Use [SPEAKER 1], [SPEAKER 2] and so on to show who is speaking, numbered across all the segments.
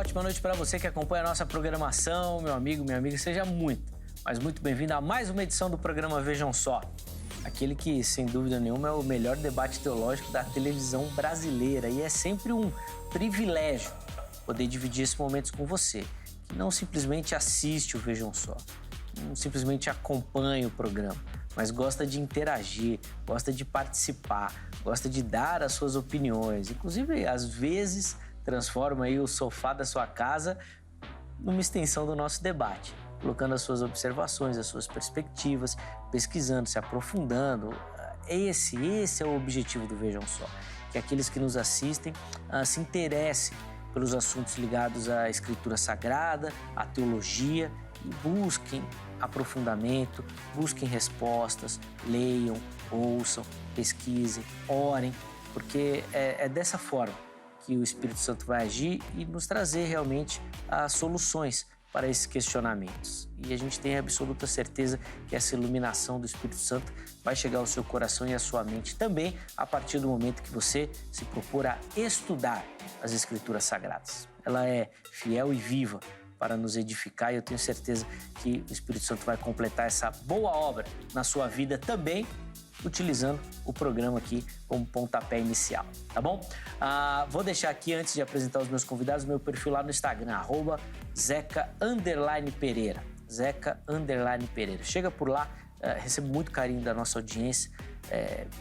[SPEAKER 1] ótima noite para você que acompanha a nossa programação. Meu amigo, minha amiga, seja muito bem-vindo a mais uma edição do programa Vejam Só. Aquele que, sem dúvida nenhuma, é o melhor debate teológico da televisão brasileira. E é sempre um privilégio poder dividir esses momentos com você, que não simplesmente assiste o Vejam Só, não simplesmente acompanha o programa, mas gosta de interagir, gosta de participar, gosta de dar as suas opiniões. Inclusive, às vezes, transforma aí o sofá da sua casa numa extensão do nosso debate, colocando as suas observações, as suas perspectivas, pesquisando, se aprofundando. Esse é o objetivo do Vejam Só, que aqueles que nos assistem se interessem pelos assuntos ligados à Escritura Sagrada, à teologia, e busquem aprofundamento, busquem respostas, leiam, ouçam, pesquisem, orem, porque é dessa forma que o Espírito Santo vai agir e nos trazer realmente as soluções para esses questionamentos. E a gente tem a absoluta certeza que essa iluminação do Espírito Santo vai chegar ao seu coração e à sua mente também a partir do momento que você se propor a estudar as Escrituras Sagradas. Ela é fiel e viva para nos edificar e eu tenho certeza que o Espírito Santo vai completar essa boa obra na sua vida também, utilizando o programa aqui como pontapé inicial, tá bom? Vou deixar aqui, antes de apresentar os meus convidados, meu perfil lá no Instagram, @Zeca_Pereira. Zeca_Pereira. Chega por lá, recebo muito carinho da nossa audiência,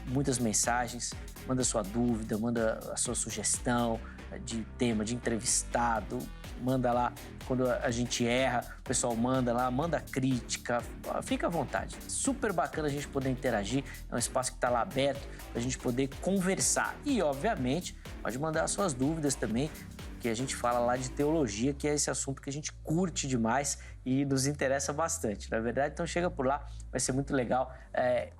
[SPEAKER 1] muitas mensagens, manda sua dúvida, manda a sua sugestão de tema, de entrevistado, manda lá quando a gente erra, o pessoal manda lá, manda crítica, fica à vontade. Super bacana a gente poder interagir, é um espaço que está lá aberto para a gente poder conversar. E, obviamente, pode mandar as suas dúvidas também, que a gente fala lá de teologia, que é esse assunto que a gente curte demais e nos interessa bastante, não é verdade? Então chega por lá, vai ser muito legal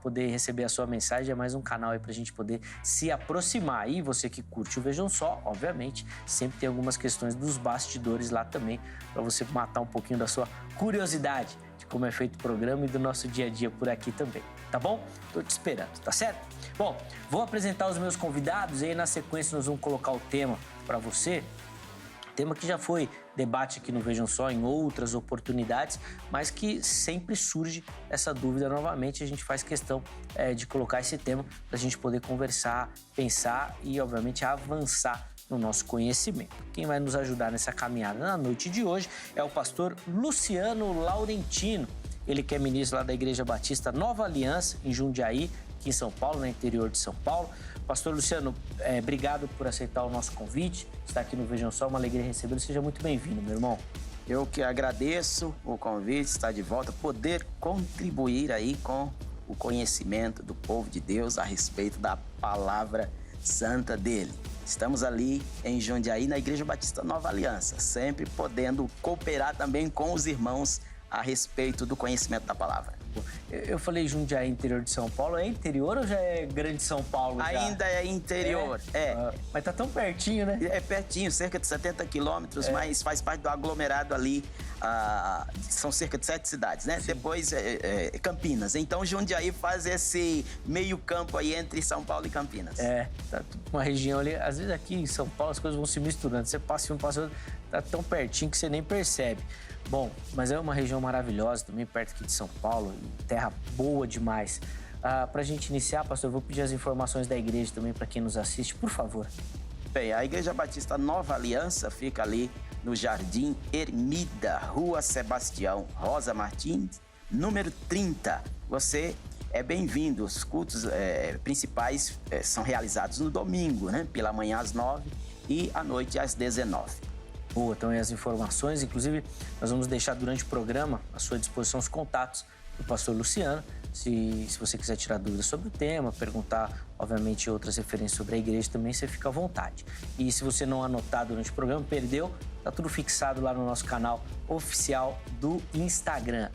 [SPEAKER 1] poder receber a sua mensagem, é mais um canal aí pra gente poder se aproximar. E você que curte o Vejam Só, obviamente, sempre tem algumas questões dos bastidores lá também, para você matar um pouquinho da sua curiosidade de como é feito o programa e do nosso dia a dia por aqui também, tá bom? Tô te esperando, tá certo? Bom, vou apresentar os meus convidados e aí na sequência nós vamos colocar o tema para você. Tema que já foi debate aqui no Vejam Só em outras oportunidades, mas que sempre surge essa dúvida novamente. A gente faz questão de colocar esse tema para a gente poder conversar, pensar e, obviamente, avançar no nosso conhecimento. Quem vai nos ajudar nessa caminhada na noite de hoje é o pastor Luciano Laurentino. Ele que é ministro lá da Igreja Batista Nova Aliança, em Jundiaí, aqui em São Paulo, no interior de São Paulo. Pastor Luciano, obrigado por aceitar o nosso convite, estar aqui no Vejam Só, uma alegria recebê-lo. Seja muito bem-vindo, meu irmão.
[SPEAKER 2] Eu que agradeço o convite, estar de volta, poder contribuir aí com o conhecimento do povo de Deus a respeito da palavra santa dele. Estamos ali em Jundiaí, na Igreja Batista Nova Aliança, sempre podendo cooperar também com os irmãos a respeito do conhecimento da palavra.
[SPEAKER 1] Eu falei Jundiaí, interior de São Paulo. É interior ou já é grande São Paulo?
[SPEAKER 2] Ainda é interior,
[SPEAKER 1] Mas tá tão pertinho, né?
[SPEAKER 2] É pertinho, cerca de 70 quilômetros, mas faz parte do aglomerado ali, são cerca de 7 cidades, né? Sim. Depois Campinas. Então Jundiaí faz esse meio campo aí entre São Paulo e Campinas.
[SPEAKER 1] Tá uma região ali, às vezes aqui em São Paulo as coisas vão se misturando. Você passa um, passa outro, tá tão pertinho que você nem percebe. Bom, mas é uma região maravilhosa também, perto aqui de São Paulo, terra boa demais. Para a gente iniciar, pastor, eu vou pedir as informações da igreja também para quem nos assiste, por favor.
[SPEAKER 2] Bem, a Igreja Batista Nova Aliança fica ali no Jardim Ermida, Rua Sebastião Rosa Martins, número 30. Você é bem-vindo. Os cultos principais são realizados no domingo, né? Pela manhã às 9 e à noite às 19.
[SPEAKER 1] Boa, então aí as informações, inclusive nós vamos deixar durante o programa à sua disposição os contatos do pastor Luciano, se você quiser tirar dúvidas sobre o tema, perguntar, obviamente, outras referências sobre a igreja também, você fica à vontade. E se você não anotar durante o programa, perdeu, tá tudo fixado lá no nosso canal oficial do Instagram,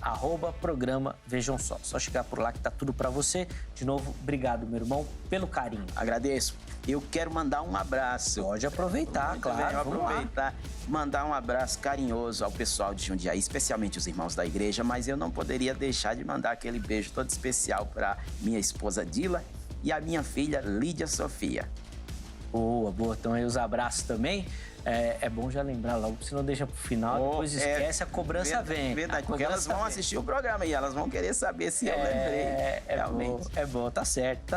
[SPEAKER 1] @programa Vejam Só. Só chegar por lá que tá tudo para você. De novo, obrigado, meu irmão, pelo carinho.
[SPEAKER 2] Agradeço. Eu quero mandar um abraço.
[SPEAKER 1] Pode aproveitar, claro.
[SPEAKER 2] Aproveitar, mandar um abraço carinhoso ao pessoal de Jundiaí, especialmente os irmãos da igreja, mas eu não poderia deixar de mandar aquele beijo todo especial para minha esposa Dila e a minha filha Lídia Sofia.
[SPEAKER 1] Boa. Então aí os abraços também. É bom já lembrar logo, senão deixa pro final, depois esquece, a cobrança vem.
[SPEAKER 2] Verdade, porque elas vão assistir o programa e elas vão querer saber se eu lembrei realmente.
[SPEAKER 1] É bom, tá certo.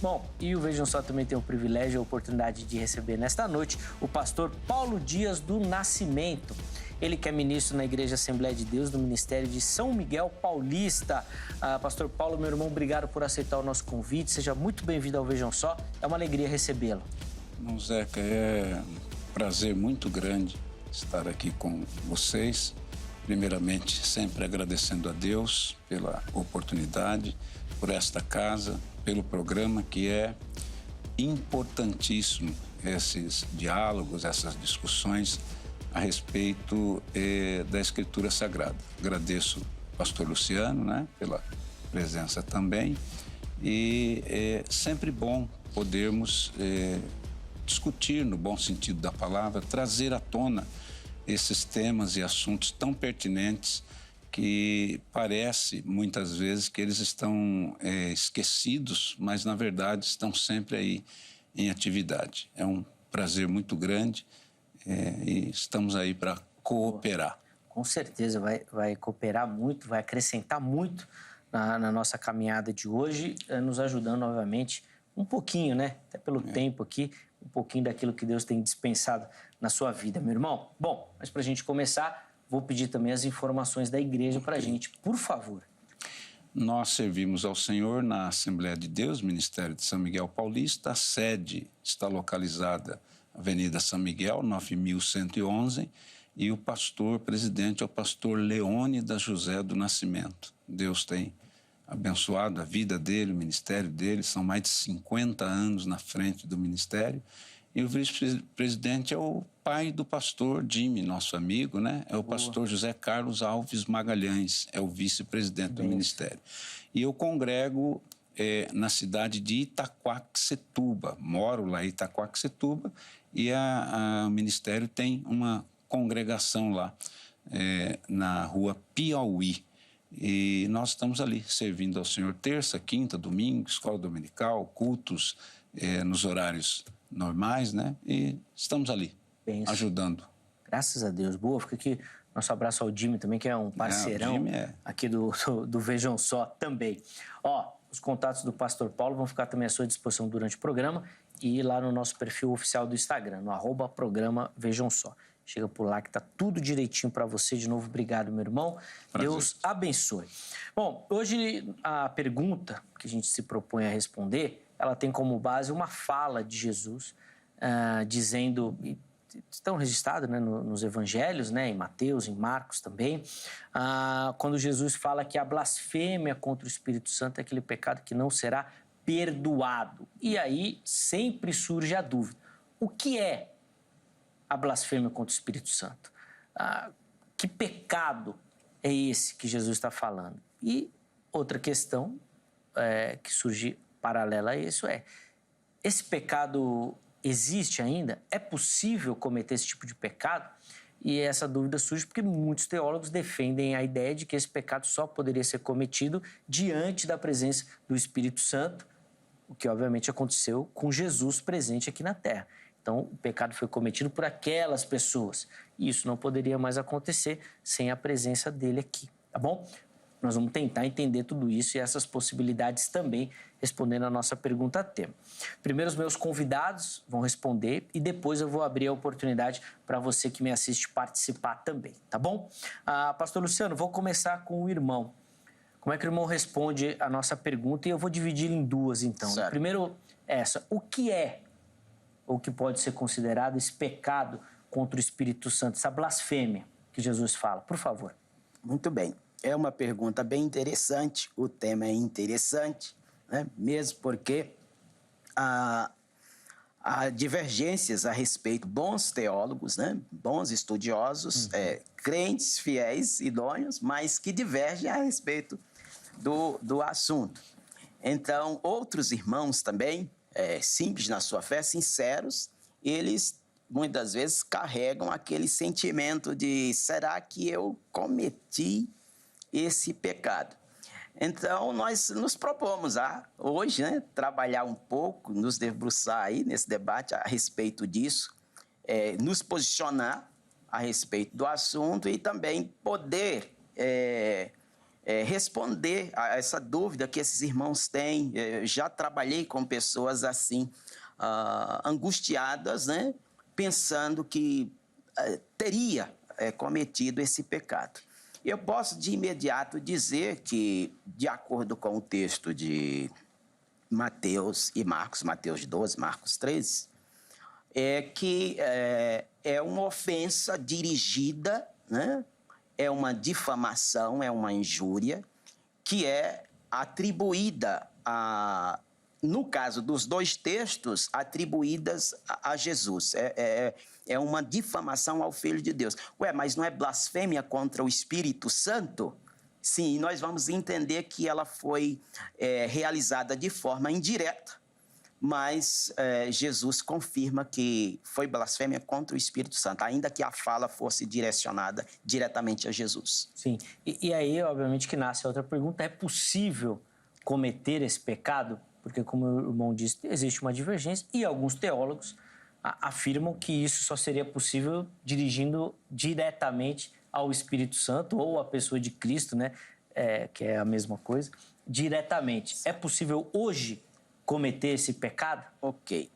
[SPEAKER 1] Bom, e o Vejam Só também tem o privilégio e a oportunidade de receber nesta noite o pastor Paulo Dias do Nascimento. Ele que é ministro na Igreja Assembleia de Deus, do Ministério de São Miguel Paulista. Pastor Paulo, meu irmão, obrigado por aceitar o nosso convite. Seja muito bem-vindo ao Vejam Só. É uma alegria recebê-lo.
[SPEAKER 3] Não, Zeca, é um prazer muito grande estar aqui com vocês. Primeiramente, sempre agradecendo a Deus pela oportunidade, por esta casa, pelo programa que é importantíssimo, esses diálogos, essas discussões a respeito da Escritura Sagrada. Agradeço ao pastor Luciano, né, pela presença também, e é sempre bom podermos discutir, no bom sentido da palavra, trazer à tona esses temas e assuntos tão pertinentes que parece, muitas vezes, que eles estão esquecidos, mas, na verdade, estão sempre aí em atividade. É um prazer muito grande e estamos aí para cooperar.
[SPEAKER 1] Com certeza, vai cooperar muito, vai acrescentar muito na nossa caminhada de hoje, nos ajudando, obviamente, um pouquinho, né? Até pelo tempo aqui, um pouquinho daquilo que Deus tem dispensado na sua vida, meu irmão. Bom, mas para a gente começar, vou pedir também as informações da igreja para a gente, por favor.
[SPEAKER 3] Nós servimos ao Senhor na Assembleia de Deus, Ministério de São Miguel Paulista. A sede está localizada na Avenida São Miguel, 9111, e o pastor presidente é o pastor Leônidas José do Nascimento. Deus tem abençoado a vida dele, o ministério dele, são mais de 50 anos na frente do ministério. E o vice-presidente é o pai do pastor Jimmy, nosso amigo, né? É o pastor José Carlos Alves Magalhães, é o vice-presidente do ministério. E eu congrego na cidade de Itaquaquecetuba, moro lá em Itaquaquecetuba, e o ministério tem uma congregação lá, na rua Piauí. E nós estamos ali servindo ao Senhor terça, quinta, domingo, escola dominical, cultos nos horários normais, né? E estamos ali, ajudando.
[SPEAKER 1] Graças a Deus. Boa, fica aqui nosso abraço ao Jimmy também, que é um parceirão aqui do Vejam Só também. Ó, os contatos do pastor Paulo vão ficar também à sua disposição durante o programa e lá no nosso perfil oficial do Instagram, no @programa Vejam Só. Chega por lá que tá tudo direitinho para você. De novo, obrigado, meu irmão. Prazer. Deus abençoe. Bom, hoje a pergunta que a gente se propõe a responder, ela tem como base uma fala de Jesus, dizendo, estão registrados, né, nos evangelhos, né, em Mateus, em Marcos também, quando Jesus fala que a blasfêmia contra o Espírito Santo é aquele pecado que não será perdoado. E aí sempre surge a dúvida: o que é a blasfêmia contra o Espírito Santo? Que pecado é esse que Jesus está falando? E outra questão que surge paralela a isso esse pecado existe ainda? É possível cometer esse tipo de pecado? E essa dúvida surge porque muitos teólogos defendem a ideia de que esse pecado só poderia ser cometido diante da presença do Espírito Santo, o que obviamente aconteceu com Jesus presente aqui na Terra. Então, o pecado foi cometido por aquelas pessoas. E isso não poderia mais acontecer sem a presença dele aqui, tá bom? Nós vamos tentar entender tudo isso e essas possibilidades também, respondendo a nossa pergunta tema. Primeiro, os meus convidados vão responder e depois eu vou abrir a oportunidade para você que me assiste participar também, tá bom? Pastor Luciano, vou começar com o irmão. Como é que o irmão responde a nossa pergunta? E eu vou dividir em duas, então.
[SPEAKER 2] Certo.
[SPEAKER 1] Primeiro, o que é ou que pode ser considerado esse pecado contra o Espírito Santo, essa blasfêmia que Jesus fala? Por favor.
[SPEAKER 2] Muito bem. É uma pergunta bem interessante, o tema é interessante, né? Mesmo porque há divergências a respeito, bons teólogos, né? Bons estudiosos, crentes, fiéis, idôneos, mas que divergem a respeito do assunto. Então, outros irmãos também, simples na sua fé, sinceros, eles muitas vezes carregam aquele sentimento de: será que eu cometi esse pecado? Então, nós nos propomos a, hoje, né, trabalhar um pouco, nos debruçar aí nesse debate a respeito disso, nos posicionar a respeito do assunto e também poder responder a essa dúvida que esses irmãos têm. Eu já trabalhei com pessoas assim, angustiadas, né, pensando que teria cometido esse pecado. Eu posso de imediato dizer que, de acordo com o texto de Mateus e Marcos, Mateus 12, Marcos 13, que é uma ofensa dirigida, né? É uma difamação, é uma injúria que é atribuída no caso dos dois textos, atribuídas a Jesus. É uma difamação ao Filho de Deus. Mas não é blasfêmia contra o Espírito Santo? Sim, nós vamos entender que ela foi realizada de forma indireta, mas Jesus confirma que foi blasfêmia contra o Espírito Santo, ainda que a fala fosse direcionada diretamente a Jesus.
[SPEAKER 1] Sim, e aí, obviamente, que nasce a outra pergunta: é possível cometer esse pecado? Porque, como o irmão disse, existe uma divergência e alguns teólogos afirmam que isso só seria possível dirigindo diretamente ao Espírito Santo ou à pessoa de Cristo, né? Que é a mesma coisa, diretamente. É possível hoje cometer esse pecado?
[SPEAKER 2] Ok.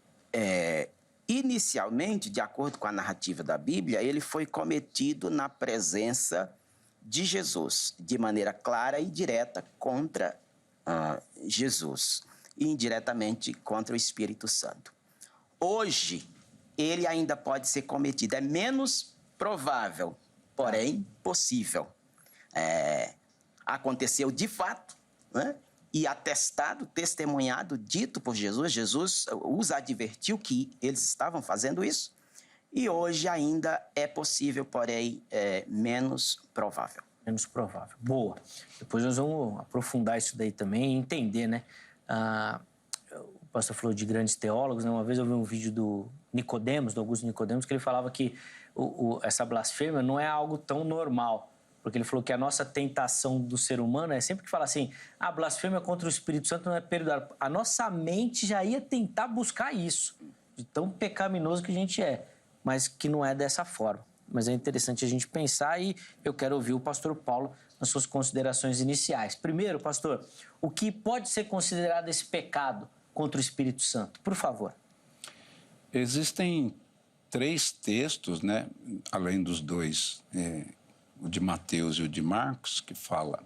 [SPEAKER 2] Inicialmente, de acordo com a narrativa da Bíblia, ele foi cometido na presença de Jesus, de maneira clara e direta contra Jesus, e indiretamente contra o Espírito Santo. Hoje, ele ainda pode ser cometido. É menos provável, porém possível. Aconteceu de fato, né? E atestado, testemunhado, dito por Jesus. Jesus os advertiu que eles estavam fazendo isso. E hoje ainda é possível, porém menos provável.
[SPEAKER 1] Menos provável. Boa. Depois nós vamos aprofundar isso daí também e entender, né? O pastor falou de grandes teólogos, né? Uma vez eu vi um vídeo do Nicodemos, do Augusto Nicodemos, que ele falava que essa blasfêmia não é algo tão normal, porque ele falou que a nossa tentação do ser humano é sempre que fala assim: a blasfêmia contra o Espírito Santo não é perdoável. A nossa mente já ia tentar buscar isso, de tão pecaminoso que a gente é, mas que não é dessa forma. Mas é interessante a gente pensar, e eu quero ouvir o pastor Paulo nas suas considerações iniciais. Primeiro, pastor, o que pode ser considerado esse pecado contra o Espírito Santo? Por favor.
[SPEAKER 3] Existem 3 textos, né, além dos 2, o de Mateus e o de Marcos, que fala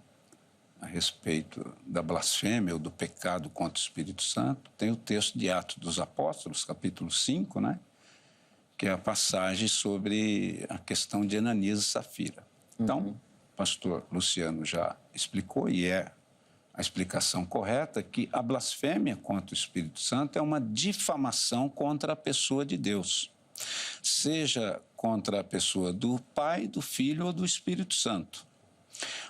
[SPEAKER 3] a respeito da blasfêmia ou do pecado contra o Espírito Santo. Tem o texto de Atos dos Apóstolos, capítulo 5, né, que é a passagem sobre a questão de Ananias e Safira. Então, o pastor Luciano já explicou, e é a explicação correta, que a blasfêmia contra o Espírito Santo é uma difamação contra a pessoa de Deus, seja contra a pessoa do Pai, do Filho ou do Espírito Santo.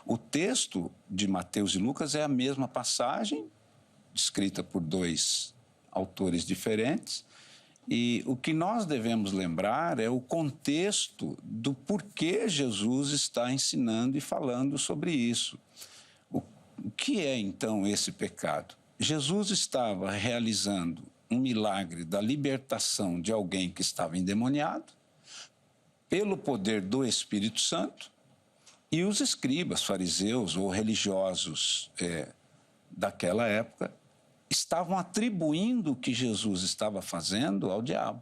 [SPEAKER 3] O texto de Mateus e Lucas é a mesma passagem, escrita por 2 autores diferentes, e o que nós devemos lembrar é o contexto do porquê Jesus está ensinando e falando sobre isso. O que é, então, esse pecado? Jesus estava realizando um milagre da libertação de alguém que estava endemoniado, pelo poder do Espírito Santo, e os escribas, fariseus ou religiosos daquela época estavam atribuindo o que Jesus estava fazendo ao diabo.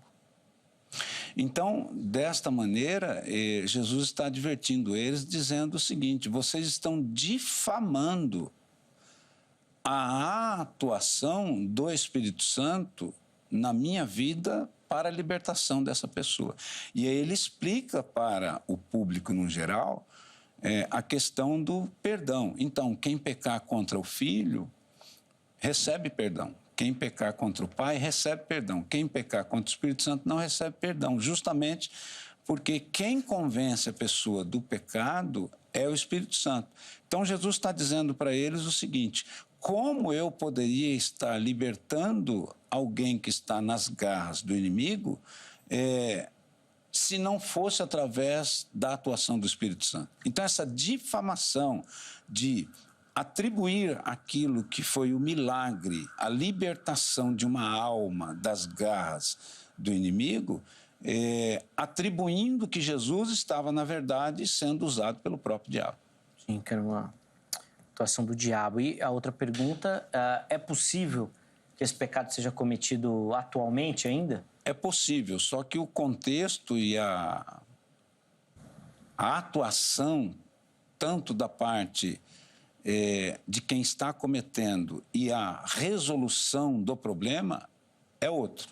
[SPEAKER 3] Então, desta maneira, Jesus está advertindo eles, dizendo o seguinte: vocês estão difamando a atuação do Espírito Santo na minha vida para a libertação dessa pessoa. E aí ele explica para o público no geral a questão do perdão. Então, quem pecar contra o Filho recebe perdão. Quem pecar contra o Pai recebe perdão. Quem pecar contra o Espírito Santo não recebe perdão, justamente porque quem convence a pessoa do pecado é o Espírito Santo. Então, Jesus está dizendo para eles o seguinte: como eu poderia estar libertando alguém que está nas garras do inimigo se não fosse através da atuação do Espírito Santo? Então, essa difamação de atribuir aquilo que foi o milagre, a libertação de uma alma das garras do inimigo, atribuindo que Jesus estava, na verdade, sendo usado pelo próprio diabo.
[SPEAKER 1] Sim, que era uma atuação do diabo. E a outra pergunta, é possível que esse pecado seja cometido atualmente ainda?
[SPEAKER 3] É possível, só que o contexto e a atuação, tanto da parte de quem está cometendo e a resolução do problema, é outro.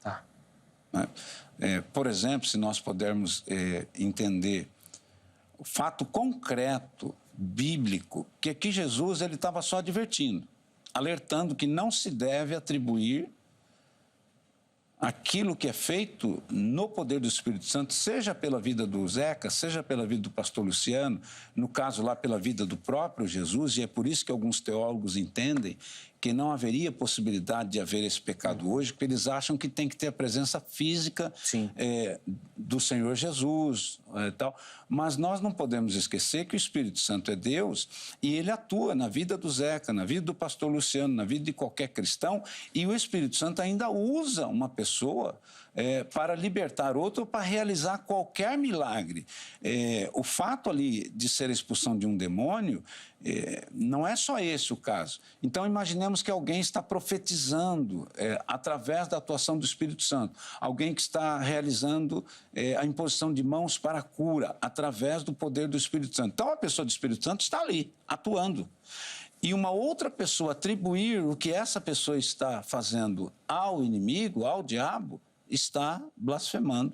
[SPEAKER 1] Tá.
[SPEAKER 3] Por exemplo, se nós pudermos entender o fato concreto, bíblico, que aqui Jesus ele estava só advertindo, alertando que não se deve atribuir aquilo que é feito no poder do Espírito Santo, seja pela vida do Zeca, seja pela vida do pastor Luciano, no caso lá pela vida do próprio Jesus, e é por isso que alguns teólogos entendem que não haveria possibilidade de haver esse pecado hoje, porque eles acham que tem que ter a presença física do Senhor Jesus e tal. Mas nós não podemos esquecer que o Espírito Santo é Deus e ele atua na vida do Zeca, na vida do pastor Luciano, na vida de qualquer cristão, e o Espírito Santo ainda usa uma pessoa para libertar outro, para realizar qualquer milagre. O fato ali de ser a expulsão de um demônio, não é só esse o caso. Então, imaginemos que alguém está profetizando através da atuação do Espírito Santo. Alguém que está realizando a imposição de mãos para a cura através do poder do Espírito Santo. Então, a pessoa do Espírito Santo está ali, atuando. E uma outra pessoa atribuir o que essa pessoa está fazendo ao inimigo, ao diabo, está blasfemando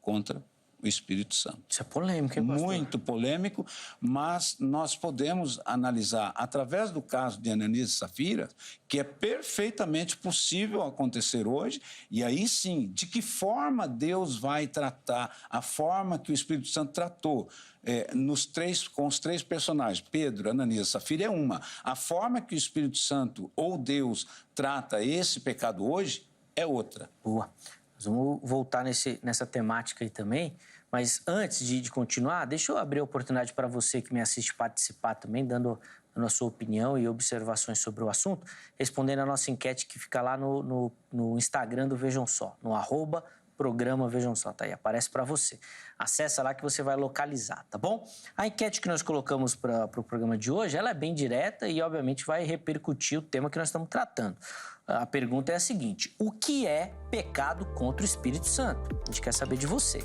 [SPEAKER 3] contra o Espírito Santo.
[SPEAKER 1] Isso é polêmico, hein, pastor?
[SPEAKER 3] Muito polêmico, mas nós podemos analisar, através do caso de Ananias e Safira, que é perfeitamente possível acontecer hoje, e aí sim, de que forma Deus vai tratar, a forma que o Espírito Santo tratou com os três personagens, Pedro, Ananias e Safira, é uma. A forma que o Espírito Santo ou Deus trata esse pecado hoje é outra.
[SPEAKER 1] Boa. Nós vamos voltar nessa temática aí também, mas antes de continuar, deixa eu abrir a oportunidade para você que me assiste participar também, dando a sua opinião e observações sobre o assunto, respondendo a nossa enquete que fica lá no Instagram do Vejam Só, no @programa Vejam Só, tá aí, aparece para você. Acessa lá que você vai localizar, tá bom? A enquete que nós colocamos para o programa de hoje, ela é bem direta e, obviamente, vai repercutir o tema que nós estamos tratando. A pergunta é a seguinte: o que é pecado contra o Espírito Santo? A gente quer saber de você,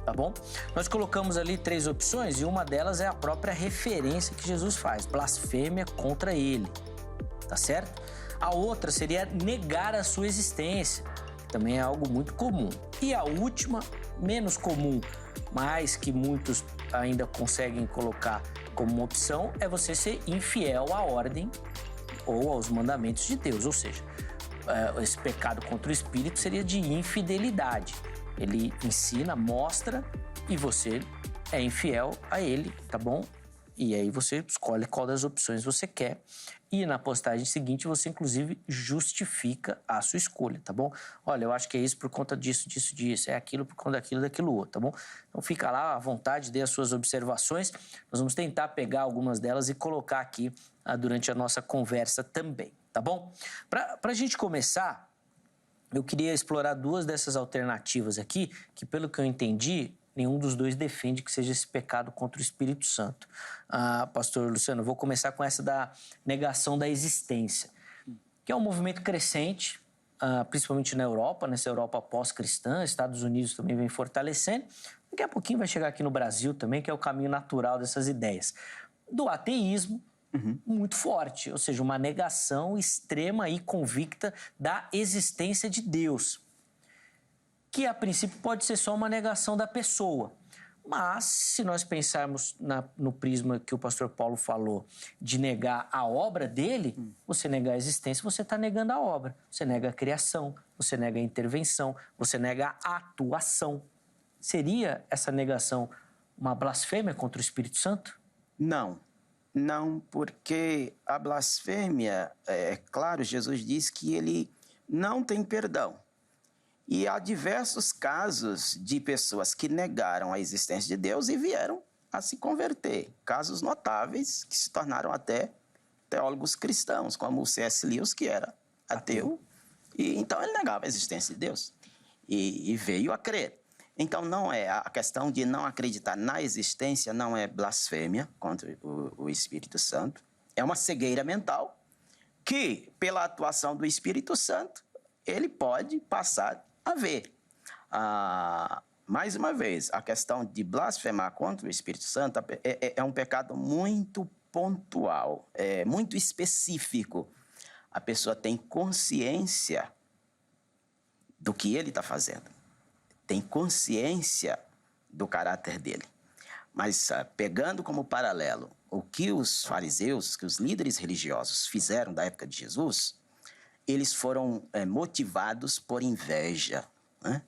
[SPEAKER 1] tá bom? Nós colocamos ali 3 opções e uma delas é a própria referência que Jesus faz, blasfêmia contra ele, tá certo? A outra seria negar a sua existência, que também é algo muito comum. E a última, menos comum, mas que muitos ainda conseguem colocar como uma opção, é você ser infiel à ordem ou aos mandamentos de Deus, ou seja, esse pecado contra o Espírito seria de infidelidade. Ele ensina, mostra e você é infiel a ele, tá bom? E aí você escolhe qual das opções você quer e na postagem seguinte você inclusive justifica a sua escolha, tá bom? Olha, eu acho que é isso por conta disso, é aquilo por conta daquilo outro, tá bom? Então fica lá à vontade, dê as suas observações, nós vamos tentar pegar algumas delas e colocar aqui durante a nossa conversa também, tá bom? Para a gente começar, eu queria explorar 2 dessas alternativas aqui, que pelo que eu entendi, nenhum dos 2 defende que seja esse pecado contra o Espírito Santo. Pastor Luciano, eu vou começar com essa da negação da existência, que é um movimento crescente, principalmente na Europa, nessa Europa pós-cristã, Estados Unidos também vem fortalecendo. Daqui a pouquinho vai chegar aqui no Brasil também, que é o caminho natural dessas ideias. Do ateísmo, muito forte, ou seja, uma negação extrema e convicta da existência de Deus, que a princípio pode ser só uma negação da pessoa. Mas, se nós pensarmos no prisma que o pastor Paulo falou, de negar a obra dele, você negar a existência, você está negando a obra. Você nega a criação, você nega a intervenção, você nega a atuação. Seria essa negação uma blasfêmia contra o Espírito Santo?
[SPEAKER 2] Não, porque a blasfêmia, claro, Jesus diz que ele não tem perdão. E há diversos casos de pessoas que negaram a existência de Deus e vieram a se converter. Casos notáveis que se tornaram até teólogos cristãos, como o C.S. Lewis, que era ateu. E então ele negava a existência de Deus e veio a crer. Então não é a questão de não acreditar na existência, não é blasfêmia contra o Espírito Santo. É uma cegueira mental que, pela atuação do Espírito Santo, ele pode passar a ver. Mais uma vez, a questão de blasfemar contra o Espírito Santo é um pecado muito pontual, é muito específico. A pessoa tem consciência do que ele está fazendo, tem consciência do caráter dele. Mas, pegando como paralelo o que os fariseus, que os líderes religiosos fizeram da época de Jesus, eles foram motivados por inveja, né?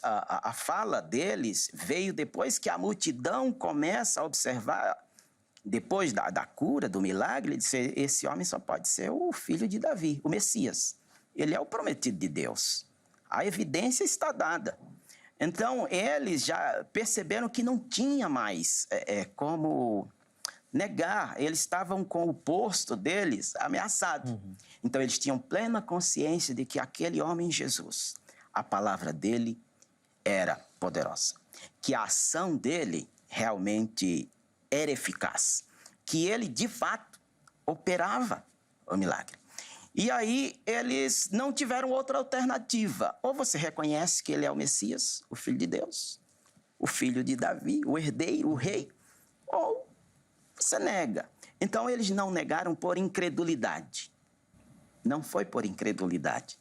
[SPEAKER 2] A fala deles veio depois que a multidão começa a observar, depois da cura, do milagre, ele disse, esse homem só pode ser o filho de Davi, o Messias. Ele é o prometido de Deus. A evidência está dada. Então, eles já perceberam que não tinha mais como negar. Eles estavam com o posto deles ameaçado. Então, eles tinham plena consciência de que aquele homem Jesus, a palavra dele era poderosa. Que a ação dele realmente era eficaz. Que ele, de fato, operava o milagre. E aí, eles não tiveram outra alternativa. Ou você reconhece que ele é o Messias, o Filho de Deus, o filho de Davi, o herdeiro, o rei, ou você nega. Então, eles não negaram por incredulidade. Não foi por incredulidade.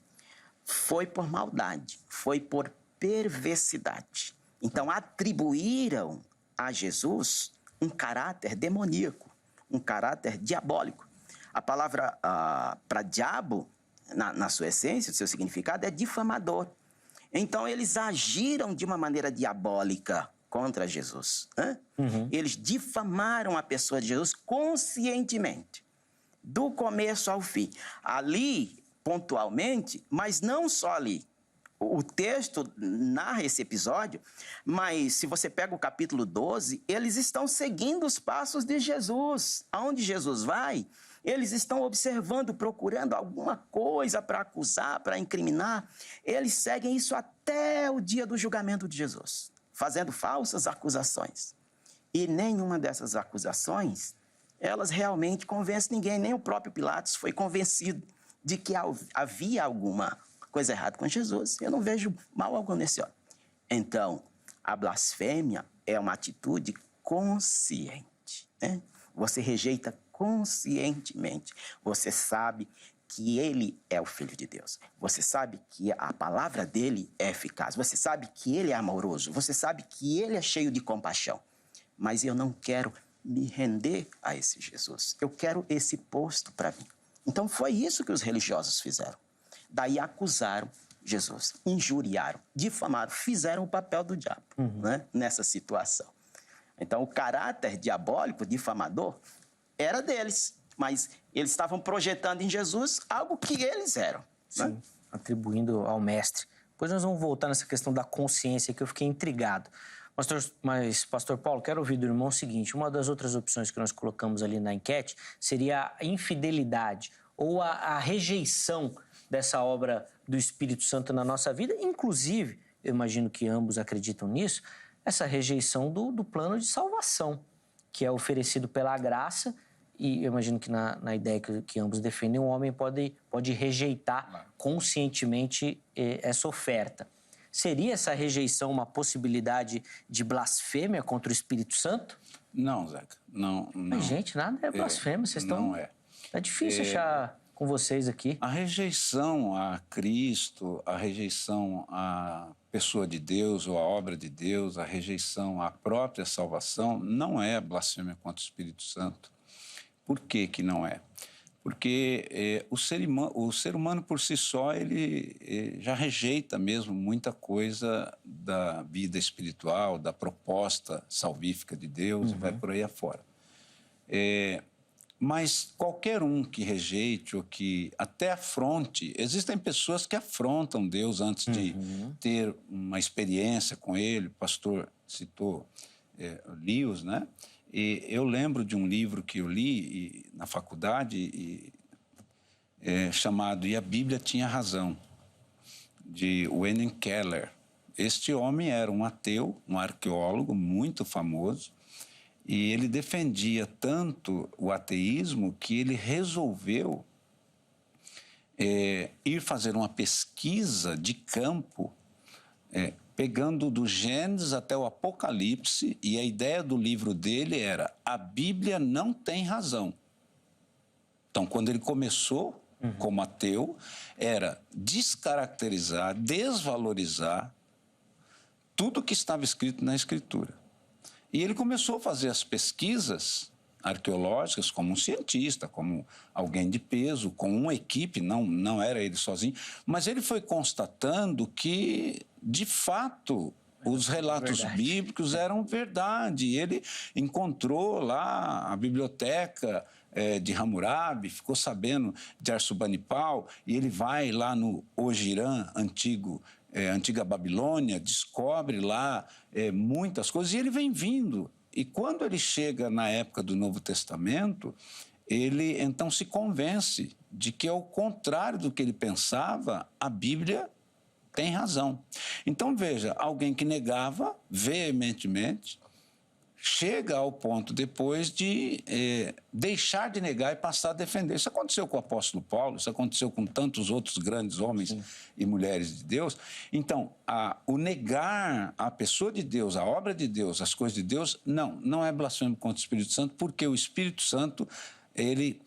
[SPEAKER 2] Foi por maldade, foi por perversidade. Então, atribuíram a Jesus um caráter demoníaco, um caráter diabólico. A palavra para diabo, na sua essência, o seu significado, é difamador. Então, eles agiram de uma maneira diabólica contra Jesus. Eles difamaram a pessoa de Jesus conscientemente, do começo ao fim. Ali, pontualmente, mas não só ali. O texto narra esse episódio, mas se você pega o capítulo 12, eles estão seguindo os passos de Jesus. Aonde Jesus vai, eles estão observando, procurando alguma coisa para acusar, para incriminar. Eles seguem isso até o dia do julgamento de Jesus, fazendo falsas acusações. E nenhuma dessas acusações, elas realmente convencem ninguém. Nem o próprio Pilatos foi convencido de que havia alguma coisa errada com Jesus. Eu não vejo mal algum nesse homem. Então, a blasfêmia é uma atitude consciente, né? Você rejeita conscientemente. Você sabe que ele é o Filho de Deus. Você sabe que a palavra dele é eficaz. Você sabe que ele é amoroso. Você sabe que ele é cheio de compaixão. Mas eu não quero me render a esse Jesus. Eu quero esse posto para mim. Então, foi isso que os religiosos fizeram. Daí acusaram Jesus, injuriaram, difamaram, fizeram o papel do diabo, né, nessa situação. Então, o caráter diabólico, difamador, era deles, mas eles estavam projetando em Jesus algo que eles eram.
[SPEAKER 1] Sim, né? Atribuindo ao mestre. Depois nós vamos voltar nessa questão da consciência, que eu fiquei intrigado. Mas, Pastor Paulo, quero ouvir do irmão o seguinte, uma das outras opções que nós colocamos ali na enquete seria a infidelidade ou a rejeição dessa obra do Espírito Santo na nossa vida, inclusive, eu imagino que ambos acreditam nisso, essa rejeição do plano de salvação, que é oferecido pela graça, e eu imagino que na ideia que ambos defendem, um homem pode rejeitar conscientemente essa oferta. Seria essa rejeição uma possibilidade de blasfêmia contra o Espírito Santo?
[SPEAKER 3] Não, Zeca, não.
[SPEAKER 1] Mas, gente, nada é blasfêmia, vocês estão...
[SPEAKER 3] Não é.
[SPEAKER 1] Tá difícil achar com vocês aqui.
[SPEAKER 3] A rejeição a Cristo, a rejeição à pessoa de Deus ou à obra de Deus, a rejeição à própria salvação, não é blasfêmia contra o Espírito Santo. Por que que não é? Porque o ser humano por si só, ele já rejeita mesmo muita coisa da vida espiritual, da proposta salvífica de Deus, e vai por aí afora. Mas qualquer um que rejeite ou que até afronte, existem pessoas que afrontam Deus antes de ter uma experiência com Ele. O pastor citou li-os, né? E eu lembro de um livro que eu li na faculdade chamado E a Bíblia Tinha Razão, de Wayne Keller. Este homem era um ateu, um arqueólogo muito famoso, e ele defendia tanto o ateísmo que ele resolveu ir fazer uma pesquisa de campo, pegando do Gênesis até o Apocalipse, e a ideia do livro dele era: a Bíblia não tem razão. Então, quando ele começou como ateu, era descaracterizar, desvalorizar tudo que estava escrito na Escritura. E ele começou a fazer as pesquisas arqueológicas como um cientista, como alguém de peso, com uma equipe, não era ele sozinho, mas ele foi constatando que, de fato, os relatos bíblicos eram verdade. Ele encontrou lá a biblioteca de Hammurabi, ficou sabendo de Arsubanipal, e ele vai lá no Ogirã, antiga Babilônia, descobre lá muitas coisas, e ele vem vindo. E quando ele chega na época do Novo Testamento, ele então se convence de que, ao contrário do que ele pensava, a Bíblia tem razão. Então, veja, alguém que negava veementemente chega ao ponto depois de deixar de negar e passar a defender. Isso aconteceu com o apóstolo Paulo, isso aconteceu com tantos outros grandes homens e mulheres de Deus. Então, o negar a pessoa de Deus, a obra de Deus, as coisas de Deus, não é blasfêmia contra o Espírito Santo, porque o Espírito Santo, ele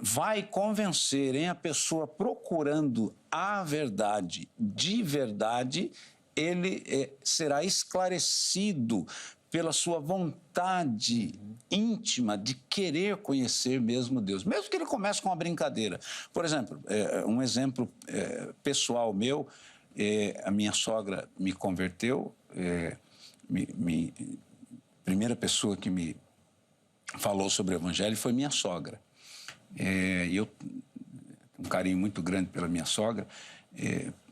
[SPEAKER 3] vai convencer em a pessoa procurando a verdade, de verdade, ele será esclarecido pela sua vontade íntima de querer conhecer mesmo Deus, mesmo que ele comece com uma brincadeira. Por exemplo, um exemplo pessoal meu, a minha sogra me converteu, primeira pessoa que me falou sobre o Evangelho foi minha sogra. E eu tenho um carinho muito grande pela minha sogra,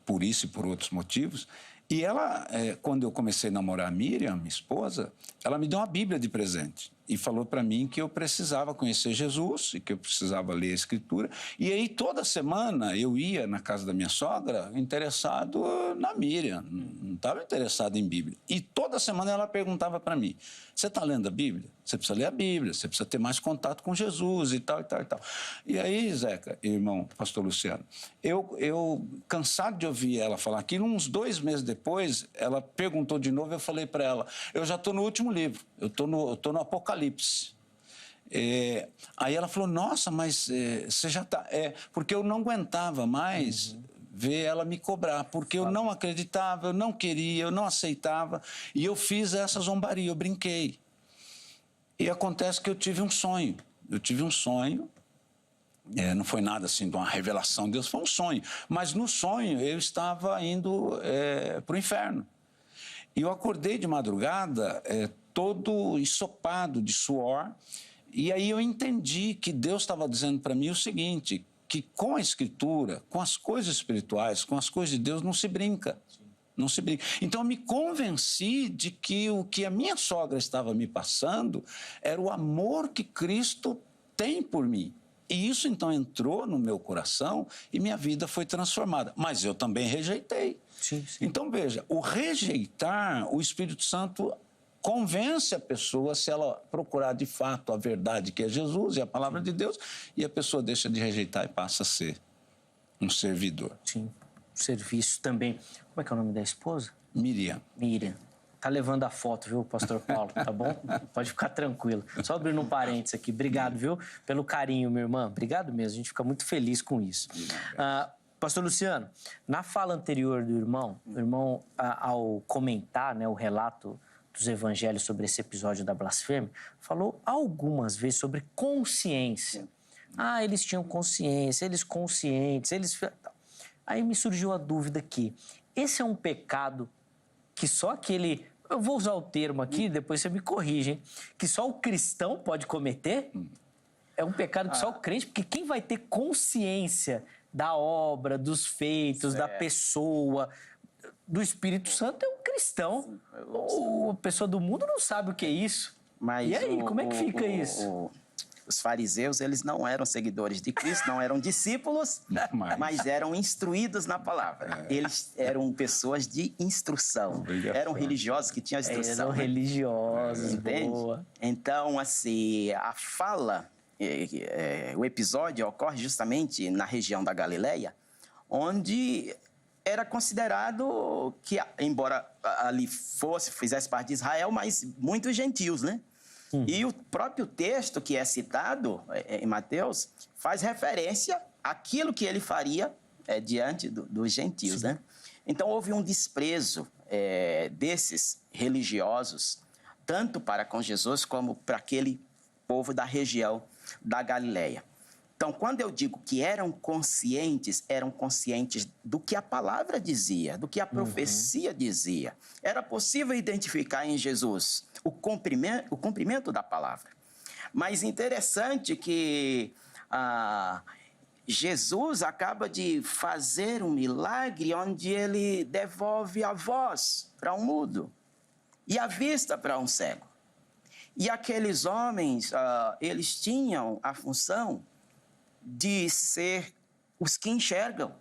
[SPEAKER 3] por isso e por outros motivos. E ela, quando eu comecei a namorar a Miriam, minha esposa, ela me deu uma Bíblia de presente e falou para mim que eu precisava conhecer Jesus e que eu precisava ler a Escritura. E aí, toda semana, eu ia na casa da minha sogra interessado na Miriam, não estava interessado em Bíblia. E toda semana ela perguntava para mim: você está lendo a Bíblia? Você precisa ler a Bíblia, você precisa ter mais contato com Jesus e tal, e tal, e tal. E aí, Zeca, irmão, pastor Luciano, eu cansado de ouvir ela falar aquilo, uns 2 meses depois, ela perguntou de novo, eu falei para ela: eu já estou no último livro, eu estou no Apocalipse. Aí ela falou: nossa, mas você já está... porque eu não aguentava mais ver ela me cobrar, porque eu não acreditava, eu não queria, eu não aceitava, e eu fiz essa zombaria, eu brinquei. E acontece que eu tive um sonho, não foi nada assim de uma revelação de Deus, foi um sonho, mas no sonho eu estava indo para o inferno. E eu acordei de madrugada, todo ensopado de suor, e aí eu entendi que Deus estava dizendo para mim o seguinte, que com a Escritura, com as coisas espirituais, com as coisas de Deus, não se brinca. Não se brinca. Então, eu me convenci de que o que a minha sogra estava me passando era o amor que Cristo tem por mim. E isso, então, entrou no meu coração e minha vida foi transformada. Mas eu também rejeitei.
[SPEAKER 1] Sim.
[SPEAKER 3] Então, veja, o rejeitar, o Espírito Santo convence a pessoa, se ela procurar de fato a verdade que é Jesus e a palavra de Deus, e a pessoa deixa de rejeitar e passa a ser um servidor.
[SPEAKER 1] Sim, serviço também. Como é que é o nome da esposa?
[SPEAKER 3] Miriam.
[SPEAKER 1] Tá levando a foto, viu, pastor Paulo? Tá bom? Pode ficar tranquilo. Só abrindo um parênteses aqui. Obrigado, viu, pelo carinho, minha irmã. Obrigado mesmo. A gente fica muito feliz com isso. Pastor Luciano, na fala anterior do irmão, o irmão, ao comentar, né, o relato dos evangelhos sobre esse episódio da blasfêmia, falou algumas vezes sobre consciência. Eles tinham consciência, eles conscientes, eles... Aí me surgiu a dúvida aqui. Esse é um pecado que só aquele... Eu vou usar o termo aqui, depois você me corrige, hein? Que só o cristão pode cometer? É um pecado que só o crente... Porque quem vai ter consciência da obra, dos feitos, da pessoa, do Espírito Santo é um crente. cristão. A pessoa do mundo não sabe o que é isso.
[SPEAKER 2] Mas
[SPEAKER 1] e aí, como é que fica isso?
[SPEAKER 2] Os fariseus, eles não eram seguidores de Cristo, não eram discípulos, mas eram instruídos na palavra. Eles eram pessoas de instrução. Eram religiosos que tinham instrução.
[SPEAKER 1] Eram religiosos,
[SPEAKER 2] entende?
[SPEAKER 1] Boa.
[SPEAKER 2] Então, assim, a fala, o episódio ocorre justamente na região da Galileia, onde era considerado que, embora ali fizesse parte de Israel, mas muitos gentios, né? E o próprio texto que é citado em Mateus faz referência àquilo que ele faria diante dos gentios, né? Então, houve um desprezo desses religiosos, tanto para com Jesus como para aquele povo da região da Galileia. Então, quando eu digo que eram conscientes do que a palavra dizia, do que a profecia dizia. Era possível identificar em Jesus o cumprimento da palavra. Mas interessante que Jesus acaba de fazer um milagre onde ele devolve a voz para um mudo e a vista para um cego. E aqueles homens, eles tinham a função de ser os que enxergam.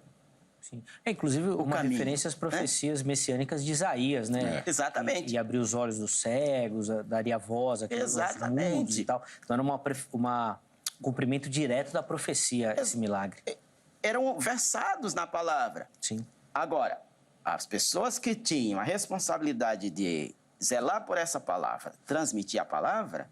[SPEAKER 1] Sim. Inclusive, uma
[SPEAKER 2] caminho,
[SPEAKER 1] referência às profecias messiânicas de Isaías, né?
[SPEAKER 2] Exatamente.
[SPEAKER 1] E abrir os olhos dos cegos, daria voz aos mudos e tal. Então, era um cumprimento direto da profecia, esse milagre.
[SPEAKER 2] Eram versados na palavra.
[SPEAKER 1] Sim.
[SPEAKER 2] Agora, as pessoas que tinham a responsabilidade de zelar por essa palavra, transmitir a palavra,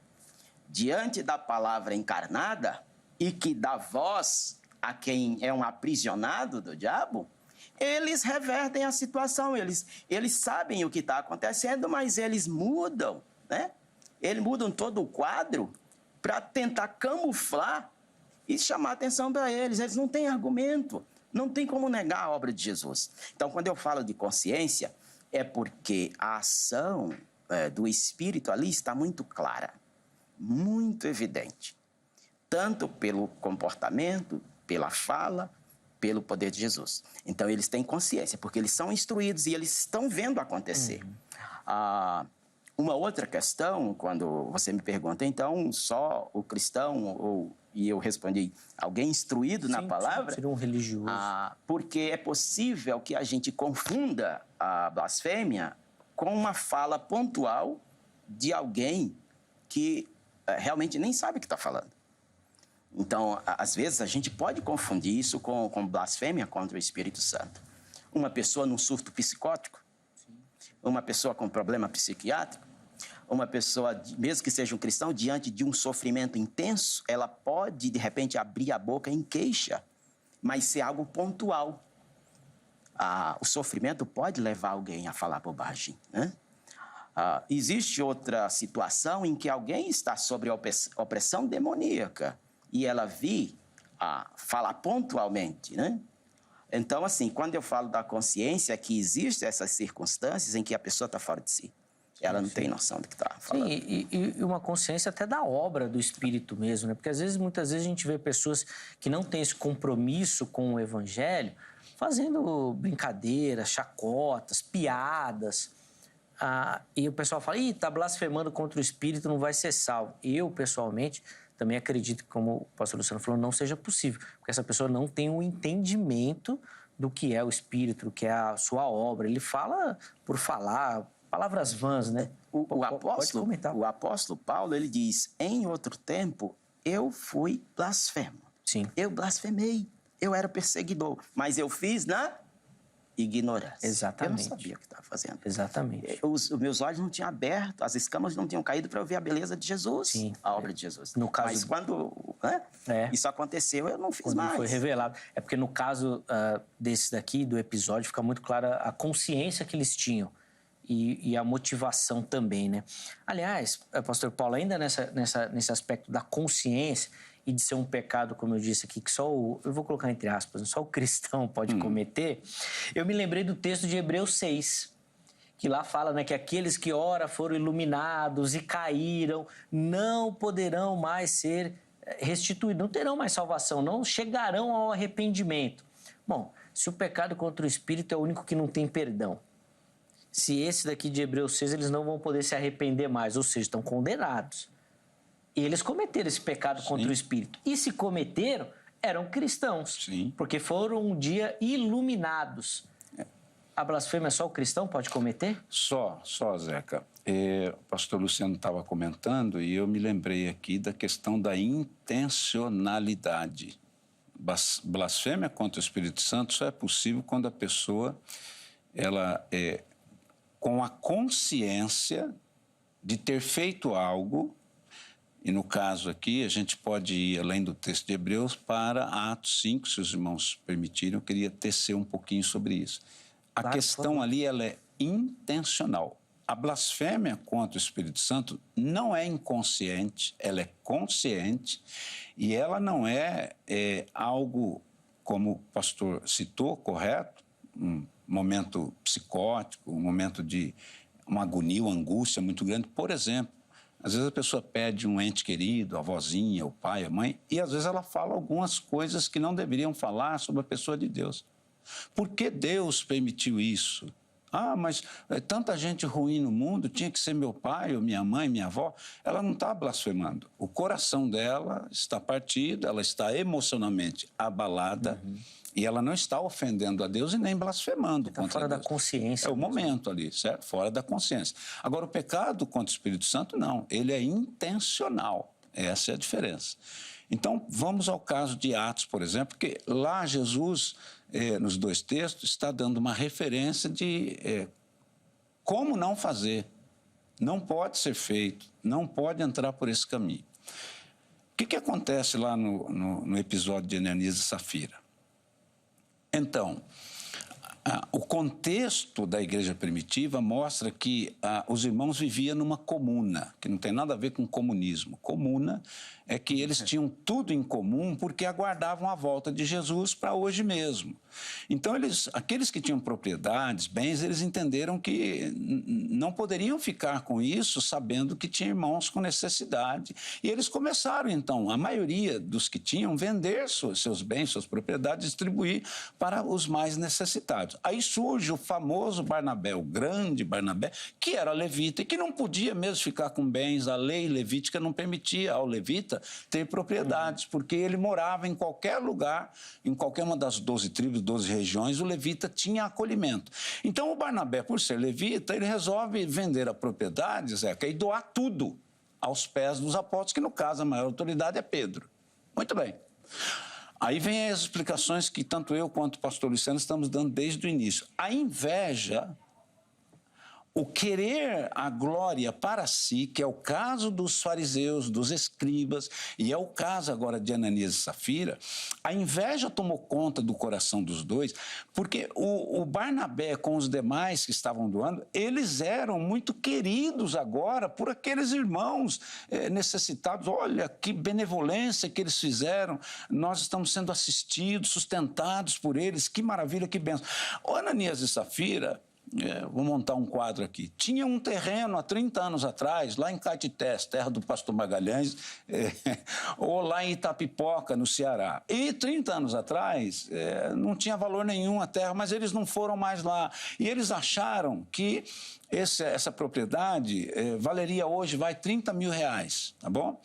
[SPEAKER 2] diante da palavra encarnada, e que dá voz a quem é um aprisionado do diabo, eles revertem a situação, eles sabem o que está acontecendo, mas eles mudam, né? Eles mudam todo o quadro para tentar camuflar e chamar a atenção para eles. Eles não têm argumento, não tem como negar a obra de Jesus. Então, quando eu falo de consciência, é porque a ação do Espírito ali está muito clara, muito evidente. Tanto pelo comportamento, pela fala, pelo poder de Jesus. Então, eles têm consciência, porque eles são instruídos e eles estão vendo acontecer. Uma outra questão, quando você me pergunta, então, só o cristão, e eu respondi, alguém instruído na palavra?
[SPEAKER 1] Seria um religioso.
[SPEAKER 2] Porque é possível que a gente confunda a blasfêmia com uma fala pontual de alguém que realmente nem sabe o que está falando. Então, às vezes, a gente pode confundir isso com blasfêmia contra o Espírito Santo. Uma pessoa num surto psicótico, uma pessoa com problema psiquiátrico, uma pessoa, mesmo que seja um cristão, diante de um sofrimento intenso, ela pode, de repente, abrir a boca em queixa, mas ser algo pontual. O sofrimento pode levar alguém a falar bobagem, né? Existe outra situação em que alguém está sob opressão demoníaca, e ela falar pontualmente, né? Então, assim, quando eu falo da consciência, que existem essas circunstâncias em que a pessoa está fora de si. Ela não tem noção do que está falando.
[SPEAKER 1] Sim, e uma consciência até da obra do Espírito mesmo, né? Porque, muitas vezes, a gente vê pessoas que não têm esse compromisso com o Evangelho fazendo brincadeiras, chacotas, piadas. E o pessoal fala, está blasfemando contra o Espírito, não vai ser salvo. Eu, pessoalmente, também acredito que, como o pastor Luciano falou, não seja possível, porque essa pessoa não tem um entendimento do que é o Espírito, do que é a sua obra. Ele fala por falar, palavras vãs, né?
[SPEAKER 2] O apóstolo Paulo, ele diz, em outro tempo, eu fui blasfemo.
[SPEAKER 1] Sim.
[SPEAKER 2] Eu blasfemei, eu era perseguidor, mas eu fiz na ignorância.
[SPEAKER 1] Exatamente.
[SPEAKER 2] Eu não sabia o que estava fazendo.
[SPEAKER 1] Exatamente.
[SPEAKER 2] Os meus olhos não tinham aberto, as escamas não tinham caído para eu ver a beleza de Jesus,
[SPEAKER 1] sim,
[SPEAKER 2] a obra de Jesus.
[SPEAKER 1] No caso,
[SPEAKER 2] mas quando isso aconteceu, eu não fiz
[SPEAKER 1] quando
[SPEAKER 2] mais.
[SPEAKER 1] Foi revelado. É porque no caso desse daqui, do episódio, fica muito clara a consciência que eles tinham e a motivação também, né? Aliás, pastor Paulo, ainda nesse aspecto da consciência e de ser um pecado, como eu disse aqui, que eu vou colocar entre aspas, só o cristão pode cometer, eu me lembrei do texto de Hebreus 6, que lá fala, né, que aqueles que ora foram iluminados e caíram não poderão mais ser restituídos, não terão mais salvação, não chegarão ao arrependimento. Bom, se o pecado contra o Espírito é o único que não tem perdão, se esse daqui de Hebreus 6, eles não vão poder se arrepender mais, ou seja, estão condenados. Eles cometeram esse pecado contra o Espírito. E se cometeram, eram cristãos.
[SPEAKER 3] Sim.
[SPEAKER 1] Porque foram um dia iluminados. A blasfêmia só o cristão pode cometer?
[SPEAKER 3] Só, Zeca. O pastor Luciano estava comentando e eu me lembrei aqui da questão da intencionalidade. Blasfêmia contra o Espírito Santo só é possível quando a pessoa ela é com a consciência de ter feito algo, e no caso aqui a gente pode ir além do texto de Hebreus para Atos 5, se os irmãos permitirem, eu queria tecer um pouquinho sobre isso. A questão ali ela é intencional. A blasfêmia contra o Espírito Santo não é inconsciente, ela é consciente e ela não é algo, como o pastor citou, correto, um momento psicótico, um momento de uma agonia, uma angústia muito grande. Por exemplo, às vezes a pessoa pede um ente querido, a avózinha, o pai, a mãe, e às vezes ela fala algumas coisas que não deveriam falar sobre a pessoa de Deus. Por que Deus permitiu isso? Ah, mas tanta gente ruim no mundo, tinha que ser meu pai, ou minha mãe, minha avó. Ela não está blasfemando. O coração dela está partido, ela está emocionalmente abalada e ela não está ofendendo a Deus e nem blasfemando contra Deus.
[SPEAKER 1] Está fora da consciência.
[SPEAKER 3] É o momento ali, certo? Fora da consciência. Agora, o pecado contra o Espírito Santo, não. Ele é intencional. Essa é a diferença. Então, vamos ao caso de Atos, por exemplo, porque lá Jesus, nos dois textos, está dando uma referência de como não fazer. Não pode ser feito, não pode entrar por esse caminho. O que acontece lá no episódio de Ananias e Safira? Então, o contexto da igreja primitiva mostra que os irmãos viviam numa comuna, que não tem nada a ver com comunismo. Comuna é que eles tinham tudo em comum porque aguardavam a volta de Jesus para hoje mesmo. Então, aqueles que tinham propriedades, bens, eles entenderam que não poderiam ficar com isso sabendo que tinha irmãos com necessidade. E eles começaram, então, a maioria dos que tinham, vender seus bens, suas propriedades, distribuir para os mais necessitados. Aí surge o famoso Barnabé, o grande Barnabé, que era levita e que não podia mesmo ficar com bens. A lei levítica não permitia ao levita ter propriedades, porque ele morava em qualquer lugar, em qualquer uma das 12 tribos, 12 regiões, o levita tinha acolhimento. Então o Barnabé, por ser levita, ele resolve vender a propriedade, Zeca, e doar tudo aos pés dos apóstolos, que no caso a maior autoridade é Pedro. Muito bem. Aí vem as explicações que tanto eu quanto o pastor Luciano estamos dando desde o início. A inveja, o querer a glória para si, que é o caso dos fariseus, dos escribas, e é o caso agora de Ananias e Safira, a inveja tomou conta do coração dos dois, porque o Barnabé com os demais que estavam doando, eles eram muito queridos agora por aqueles irmãos necessitados. Olha que benevolência que eles fizeram, nós estamos sendo assistidos, sustentados por eles, que maravilha, que bênção. O Ananias e Safira, vou montar um quadro aqui. Tinha um terreno há 30 anos atrás, lá em Caetés, terra do pastor Magalhães, ou lá em Itapipoca, no Ceará. E 30 anos atrás, não tinha valor nenhum a terra, mas eles não foram mais lá. E eles acharam que essa propriedade valeria hoje, 30 mil reais, tá bom?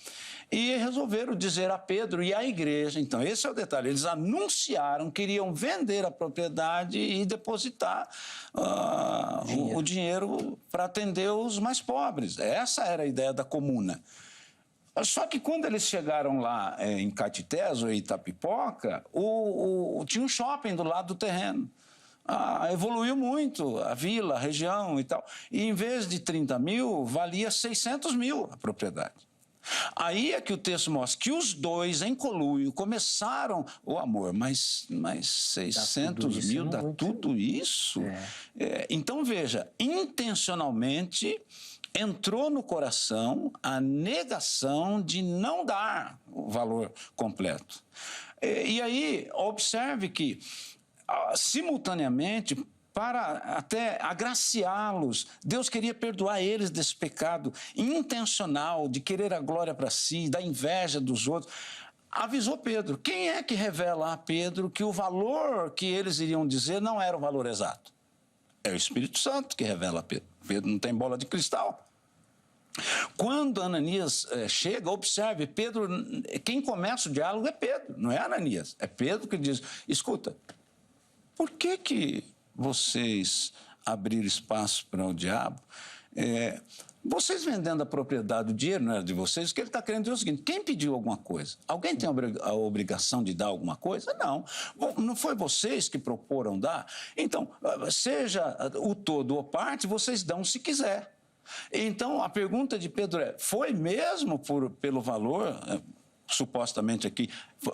[SPEAKER 3] E resolveram dizer a Pedro e à igreja, então esse é o detalhe, eles anunciaram que iriam vender a propriedade e depositar o dinheiro para atender os mais pobres. Essa era a ideia da comuna. Só que quando eles chegaram lá em Caetés ou Itapipoca, tinha um shopping do lado do terreno. Evoluiu muito a vila, a região e tal. E em vez de 30 mil, valia 600 mil a propriedade. Aí é que o texto mostra que os dois, em conluio, começaram o amor, mas 600 mil dá tudo isso? Então, veja, intencionalmente entrou no coração a negação de não dar o valor completo. E aí, observe que, simultaneamente, para até agraciá-los, Deus queria perdoar eles desse pecado intencional de querer a glória para si, da inveja dos outros. Avisou Pedro. Quem é que revela a Pedro que o valor que eles iriam dizer não era o valor exato? É o Espírito Santo que revela a Pedro. Pedro não tem bola de cristal. Quando Ananias chega, observe, Pedro, quem começa o diálogo é Pedro, não é Ananias. É Pedro que diz, escuta, por que vocês abriram espaço para o diabo? Vocês vendendo a propriedade, o dinheiro não era de vocês, o que ele está querendo dizer é o seguinte, quem pediu alguma coisa? Alguém tem a obrigação de dar alguma coisa? Não. Não foi vocês que proporam dar? Então, seja o todo ou parte, vocês dão se quiser. Então, a pergunta de Pedro é, foi mesmo pelo valor, supostamente aqui,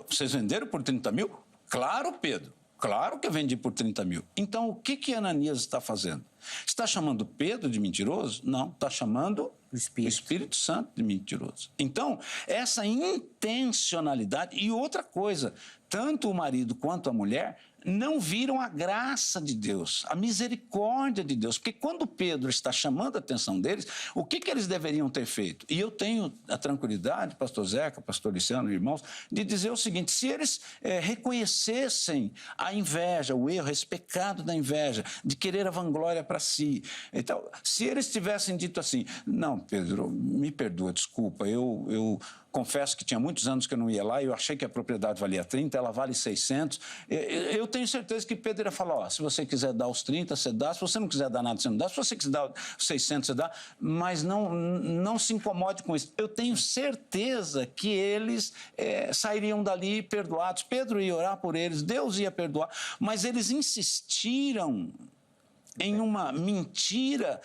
[SPEAKER 3] vocês venderam por 30 mil? Claro, Pedro, claro que eu vendi por 30 mil. Então, o que Ananias está fazendo? Está chamando Pedro de mentiroso? Não, está chamando o Espírito Santo de mentiroso. Então, essa intencionalidade... E outra coisa, tanto o marido quanto a mulher não viram a graça de Deus, a misericórdia de Deus. Porque quando Pedro está chamando a atenção deles, o que eles deveriam ter feito? E eu tenho a tranquilidade, pastor Zeca, pastor Luciano, irmãos, de dizer o seguinte, se eles reconhecessem a inveja, o erro, esse pecado da inveja, de querer a vanglória para si, então, se eles tivessem dito assim, não, Pedro, me perdoa, desculpa, eu confesso que tinha muitos anos que eu não ia lá, eu achei que a propriedade valia 30, ela vale 600. Eu tenho certeza que Pedro ia falar, ó, se você quiser dar os 30, você dá, se você não quiser dar nada, você não dá, se você quiser dar 600, você dá, mas não se incomode com isso. Eu tenho certeza que eles sairiam dali perdoados. Pedro ia orar por eles, Deus ia perdoar, mas eles insistiram em uma mentira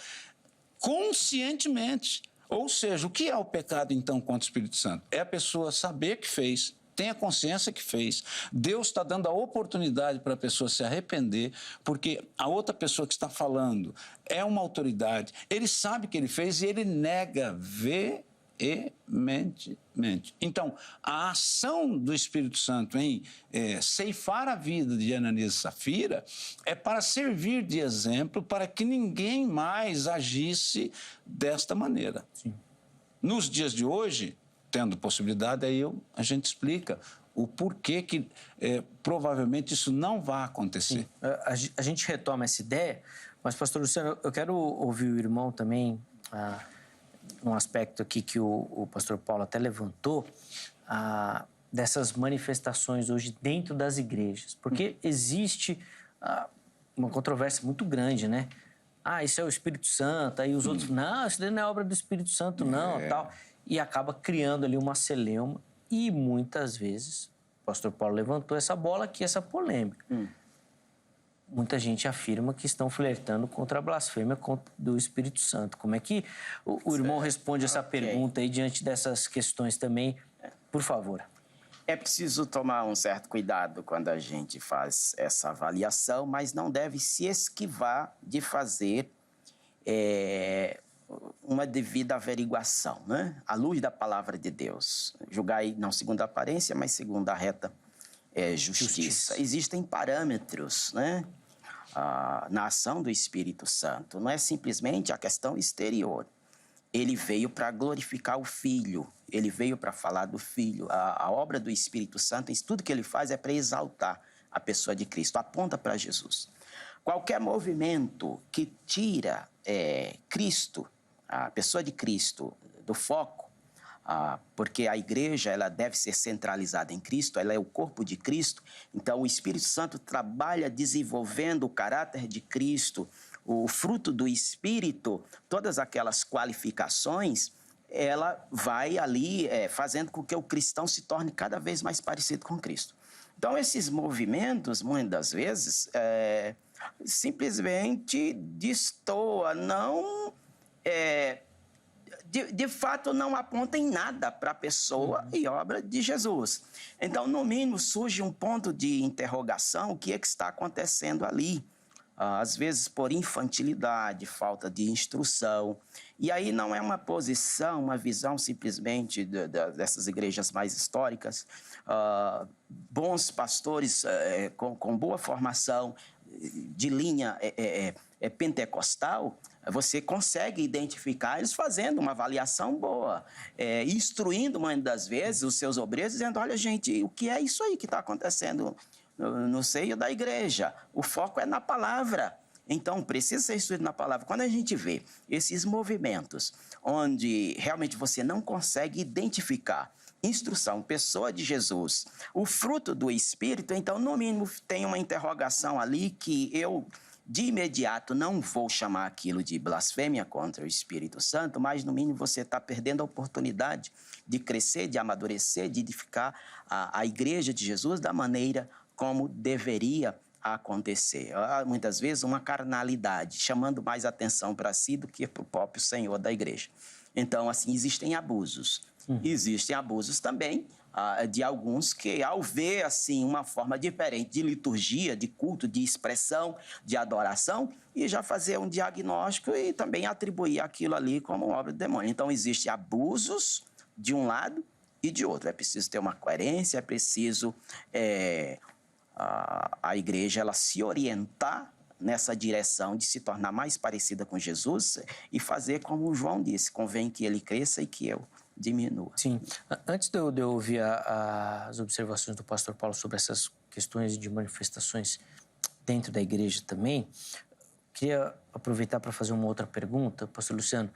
[SPEAKER 3] conscientemente. Ou seja, o que é o pecado, então, contra o Espírito Santo? É a pessoa saber que fez, tem a consciência que fez. Deus está dando a oportunidade para a pessoa se arrepender, porque a outra pessoa que está falando é uma autoridade. Ele sabe que ele fez e ele nega veementemente. Então, a ação do Espírito Santo em ceifar a vida de Ananias e Safira é para servir de exemplo para que ninguém mais agisse desta maneira. Sim. Nos dias de hoje, tendo possibilidade, aí a gente explica o porquê que provavelmente isso não vai acontecer.
[SPEAKER 1] A gente retoma essa ideia, mas, pastor Luciano, eu quero ouvir o irmão também... um aspecto aqui que o pastor Paulo até levantou, dessas manifestações hoje dentro das igrejas. Porque existe uma controvérsia muito grande, né? Isso é o Espírito Santo, aí os outros, não, isso não é obra do Espírito Santo, não, tal. E acaba criando ali uma celeuma e muitas vezes, o pastor Paulo levantou essa bola aqui, essa polêmica. Muita gente afirma que estão flertando contra a blasfêmia do Espírito Santo. Como é que o irmão responde essa pergunta aí diante dessas questões também? Por favor.
[SPEAKER 2] É preciso tomar um certo cuidado quando a gente faz essa avaliação, mas não deve se esquivar de fazer uma devida averiguação, né? À luz da palavra de Deus. Julgai não segundo a aparência, mas segundo a reta justiça. Existem parâmetros, né? Na ação do Espírito Santo. Não é simplesmente a questão exterior. Ele veio para glorificar o Filho. Ele veio para falar do Filho. A obra do Espírito Santo, tudo que ele faz é para exaltar a pessoa de Cristo. Aponta para Jesus. Qualquer movimento que tira Cristo, a pessoa de Cristo, do foco, porque a igreja ela deve ser centralizada em Cristo, ela é o corpo de Cristo, então o Espírito Santo trabalha desenvolvendo o caráter de Cristo, o fruto do Espírito, todas aquelas qualificações, ela vai ali fazendo com que o cristão se torne cada vez mais parecido com Cristo. Então esses movimentos, muitas das vezes, simplesmente destoa, não... De fato, não apontam nada para a pessoa e obra de Jesus. Então, no mínimo, surge um ponto de interrogação, o que é que está acontecendo ali? Às vezes, por infantilidade, falta de instrução. E aí não é uma posição, uma visão simplesmente dessas igrejas mais históricas. Bons pastores com boa formação, de linha pentecostal, você consegue identificar eles fazendo uma avaliação boa, instruindo, muitas das vezes, os seus obreiros, dizendo, olha, gente, o que é isso aí que está acontecendo no seio da igreja? O foco é na palavra. Então, precisa ser instruído na palavra. Quando a gente vê esses movimentos onde realmente você não consegue identificar instrução, pessoa de Jesus, o fruto do Espírito, então, no mínimo, tem uma interrogação ali que eu, de imediato, não vou chamar aquilo de blasfêmia contra o Espírito Santo, mas, no mínimo, você está perdendo a oportunidade de crescer, de amadurecer, de edificar a igreja de Jesus da maneira como deveria acontecer. Muitas vezes uma carnalidade, chamando mais atenção para si do que para o próprio Senhor da igreja. Então, assim, existem abusos. Existem abusos também de alguns que, ao ver, assim, uma forma diferente de liturgia, de culto, de expressão, de adoração, e já fazer um diagnóstico e também atribuir aquilo ali como obra do demônio. Então, existem abusos de um lado e de outro. É preciso ter uma coerência, é preciso a igreja ela se orientar nessa direção de se tornar mais parecida com Jesus e fazer como o João disse, convém que ele cresça e que eu diminua.
[SPEAKER 1] Sim. Antes de eu ouvir as observações do pastor Paulo sobre essas questões de manifestações dentro da igreja também, queria aproveitar para fazer uma outra pergunta, pastor Luciano,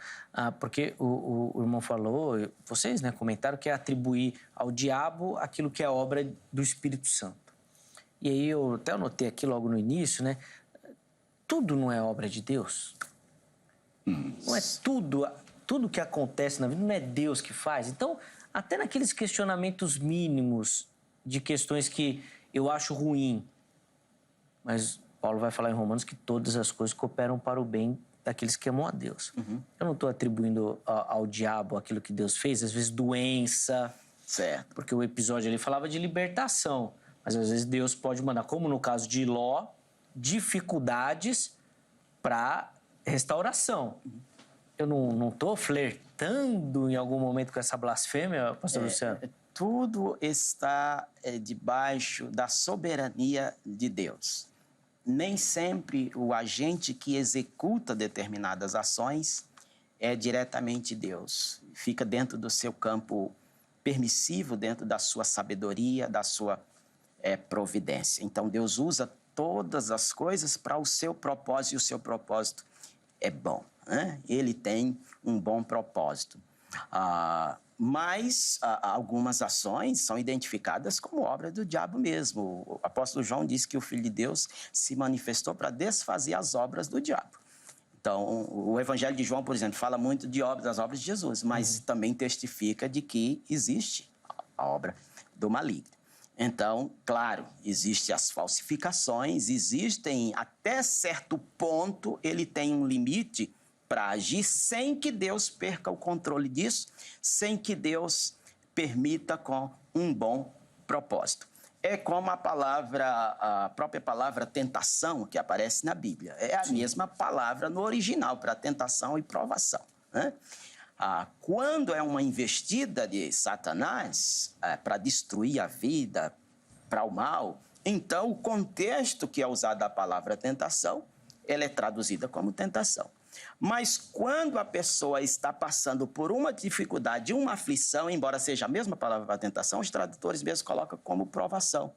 [SPEAKER 1] porque o irmão falou, vocês comentaram que é atribuir ao diabo aquilo que é obra do Espírito Santo. E aí eu até anotei aqui logo no início, tudo não é obra de Deus. Não é tudo que acontece na vida, não é Deus que faz. Então, até naqueles questionamentos mínimos de questões que eu acho ruim, mas Paulo vai falar em Romanos que todas as coisas cooperam para o bem daqueles que amam a Deus. Eu não estou atribuindo ao diabo aquilo que Deus fez, às vezes doença,
[SPEAKER 2] certo?
[SPEAKER 1] Porque o episódio ali falava de libertação, mas às vezes Deus pode mandar, como no caso de Ló, dificuldades para restauração. Eu não estou flertando em algum momento com essa blasfêmia, pastor Luciano?
[SPEAKER 2] Tudo está debaixo da soberania de Deus. Nem sempre o agente que executa determinadas ações é diretamente Deus. Fica dentro do seu campo permissivo, dentro da sua sabedoria, da sua providência. Então, Deus usa todas as coisas para o seu propósito, e o seu propósito é bom. Ele tem um bom propósito. Mas algumas ações são identificadas como obra do diabo mesmo. O apóstolo João disse que o Filho de Deus se manifestou para desfazer as obras do diabo. Então, o Evangelho de João, por exemplo, fala muito das obras de Jesus, mas também testifica de que existe a obra do maligno. Então, claro, existem as falsificações, existem até certo ponto, ele tem um limite para agir sem que Deus perca o controle disso, sem que Deus permita com um bom propósito. É como a própria palavra tentação que aparece na Bíblia. É a mesma palavra no original para tentação e provação. Quando é uma investida de Satanás para destruir a vida, para o mal, então o contexto que é usado a palavra tentação, ela é traduzida como tentação. Mas quando a pessoa está passando por uma dificuldade, uma aflição, embora seja a mesma palavra para tentação, os tradutores mesmo colocam como provação.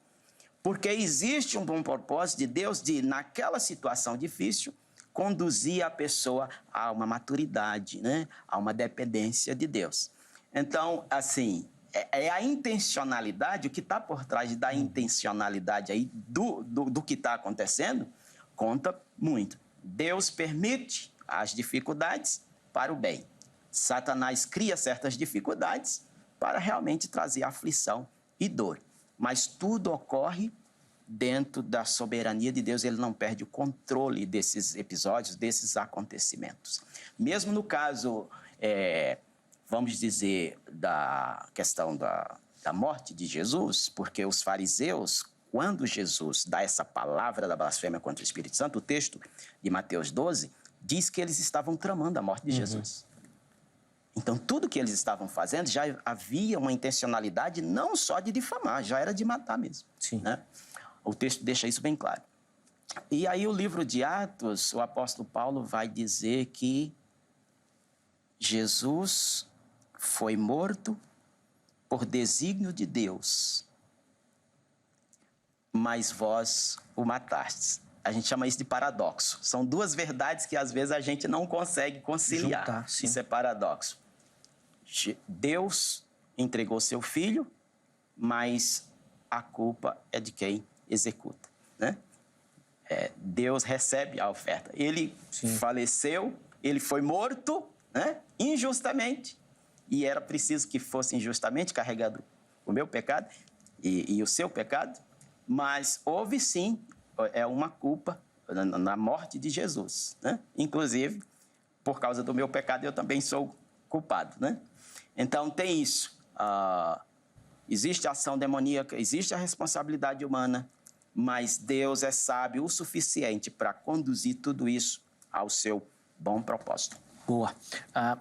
[SPEAKER 2] Porque existe um bom propósito de Deus de, naquela situação difícil, conduzir a pessoa a uma maturidade, a uma dependência de Deus. Então, assim, é a intencionalidade, o que está por trás da intencionalidade aí do que está acontecendo, conta muito. Deus permite as dificuldades para o bem. Satanás cria certas dificuldades para realmente trazer aflição e dor. Mas tudo ocorre dentro da soberania de Deus, ele não perde o controle desses episódios, desses acontecimentos. Mesmo no caso, vamos dizer, da questão da morte de Jesus, porque os fariseus, quando Jesus dá essa palavra da blasfêmia contra o Espírito Santo, o texto de Mateus 12, diz que eles estavam tramando a morte de Jesus. Então, tudo que eles estavam fazendo, já havia uma intencionalidade não só de difamar, já era de matar mesmo.
[SPEAKER 1] Sim.
[SPEAKER 2] O texto deixa isso bem claro. E aí o livro de Atos, o apóstolo Paulo vai dizer que Jesus foi morto por desígnio de Deus, mas vós o matastes. a gente chama isso de paradoxo. São duas verdades que às vezes a gente não consegue conciliar.
[SPEAKER 1] Juntar, sim.
[SPEAKER 2] Isso é paradoxo. Deus entregou seu filho, mas a culpa é de quem executa, né? Deus recebe a oferta. Ele faleceu, ele foi morto, né? Injustamente, e era preciso que fosse injustamente carregado o meu pecado e o seu pecado, mas houve sim uma culpa na morte de Jesus, né? Inclusive, por causa do meu pecado, eu também sou culpado, né? Então, tem isso. Existe a ação demoníaca, existe a responsabilidade humana, mas Deus é sábio o suficiente para conduzir tudo isso ao seu bom propósito.
[SPEAKER 1] Boa.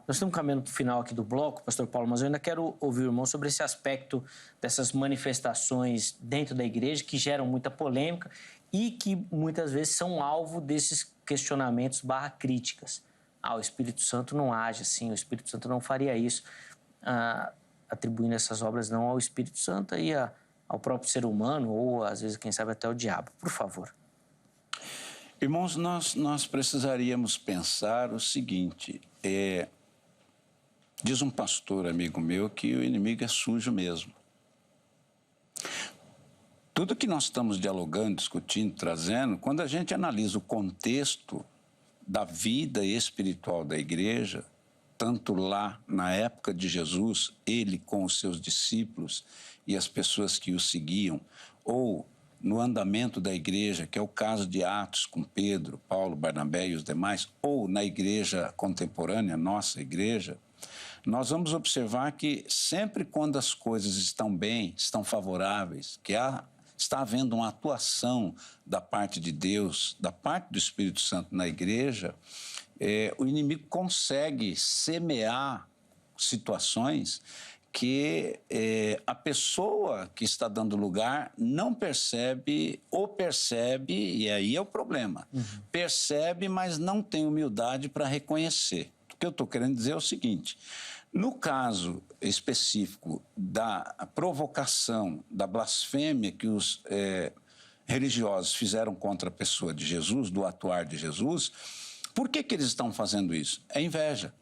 [SPEAKER 1] Nós estamos caminhando para o final aqui do bloco, pastor Paulo, mas eu ainda quero ouvir o irmão sobre esse aspecto dessas manifestações dentro da igreja que geram muita polêmica e que muitas vezes são alvo desses questionamentos / críticas. O Espírito Santo não age assim, o Espírito Santo não faria isso, atribuindo essas obras não ao Espírito Santo e ao próprio ser humano ou, às vezes, quem sabe, até ao diabo. Por favor.
[SPEAKER 3] Irmãos, nós precisaríamos pensar o seguinte, diz um pastor amigo meu que o inimigo é sujo mesmo. Tudo que nós estamos dialogando, discutindo, trazendo, quando a gente analisa o contexto da vida espiritual da igreja, tanto lá na época de Jesus, ele com os seus discípulos e as pessoas que o seguiam, ou no andamento da igreja, que é o caso de Atos com Pedro, Paulo, Barnabé e os demais, ou na igreja contemporânea, nossa igreja, nós vamos observar que sempre quando as coisas estão bem, estão favoráveis, que está havendo uma atuação da parte de Deus, da parte do Espírito Santo na igreja, o inimigo consegue semear situações que a pessoa que está dando lugar não percebe, ou percebe, e aí é o problema. Percebe, mas não tem humildade para reconhecer. O que eu estou querendo dizer é o seguinte, no caso específico da provocação, da blasfêmia que os religiosos fizeram contra a pessoa de Jesus, do atuar de Jesus, por que eles estão fazendo isso? É inveja.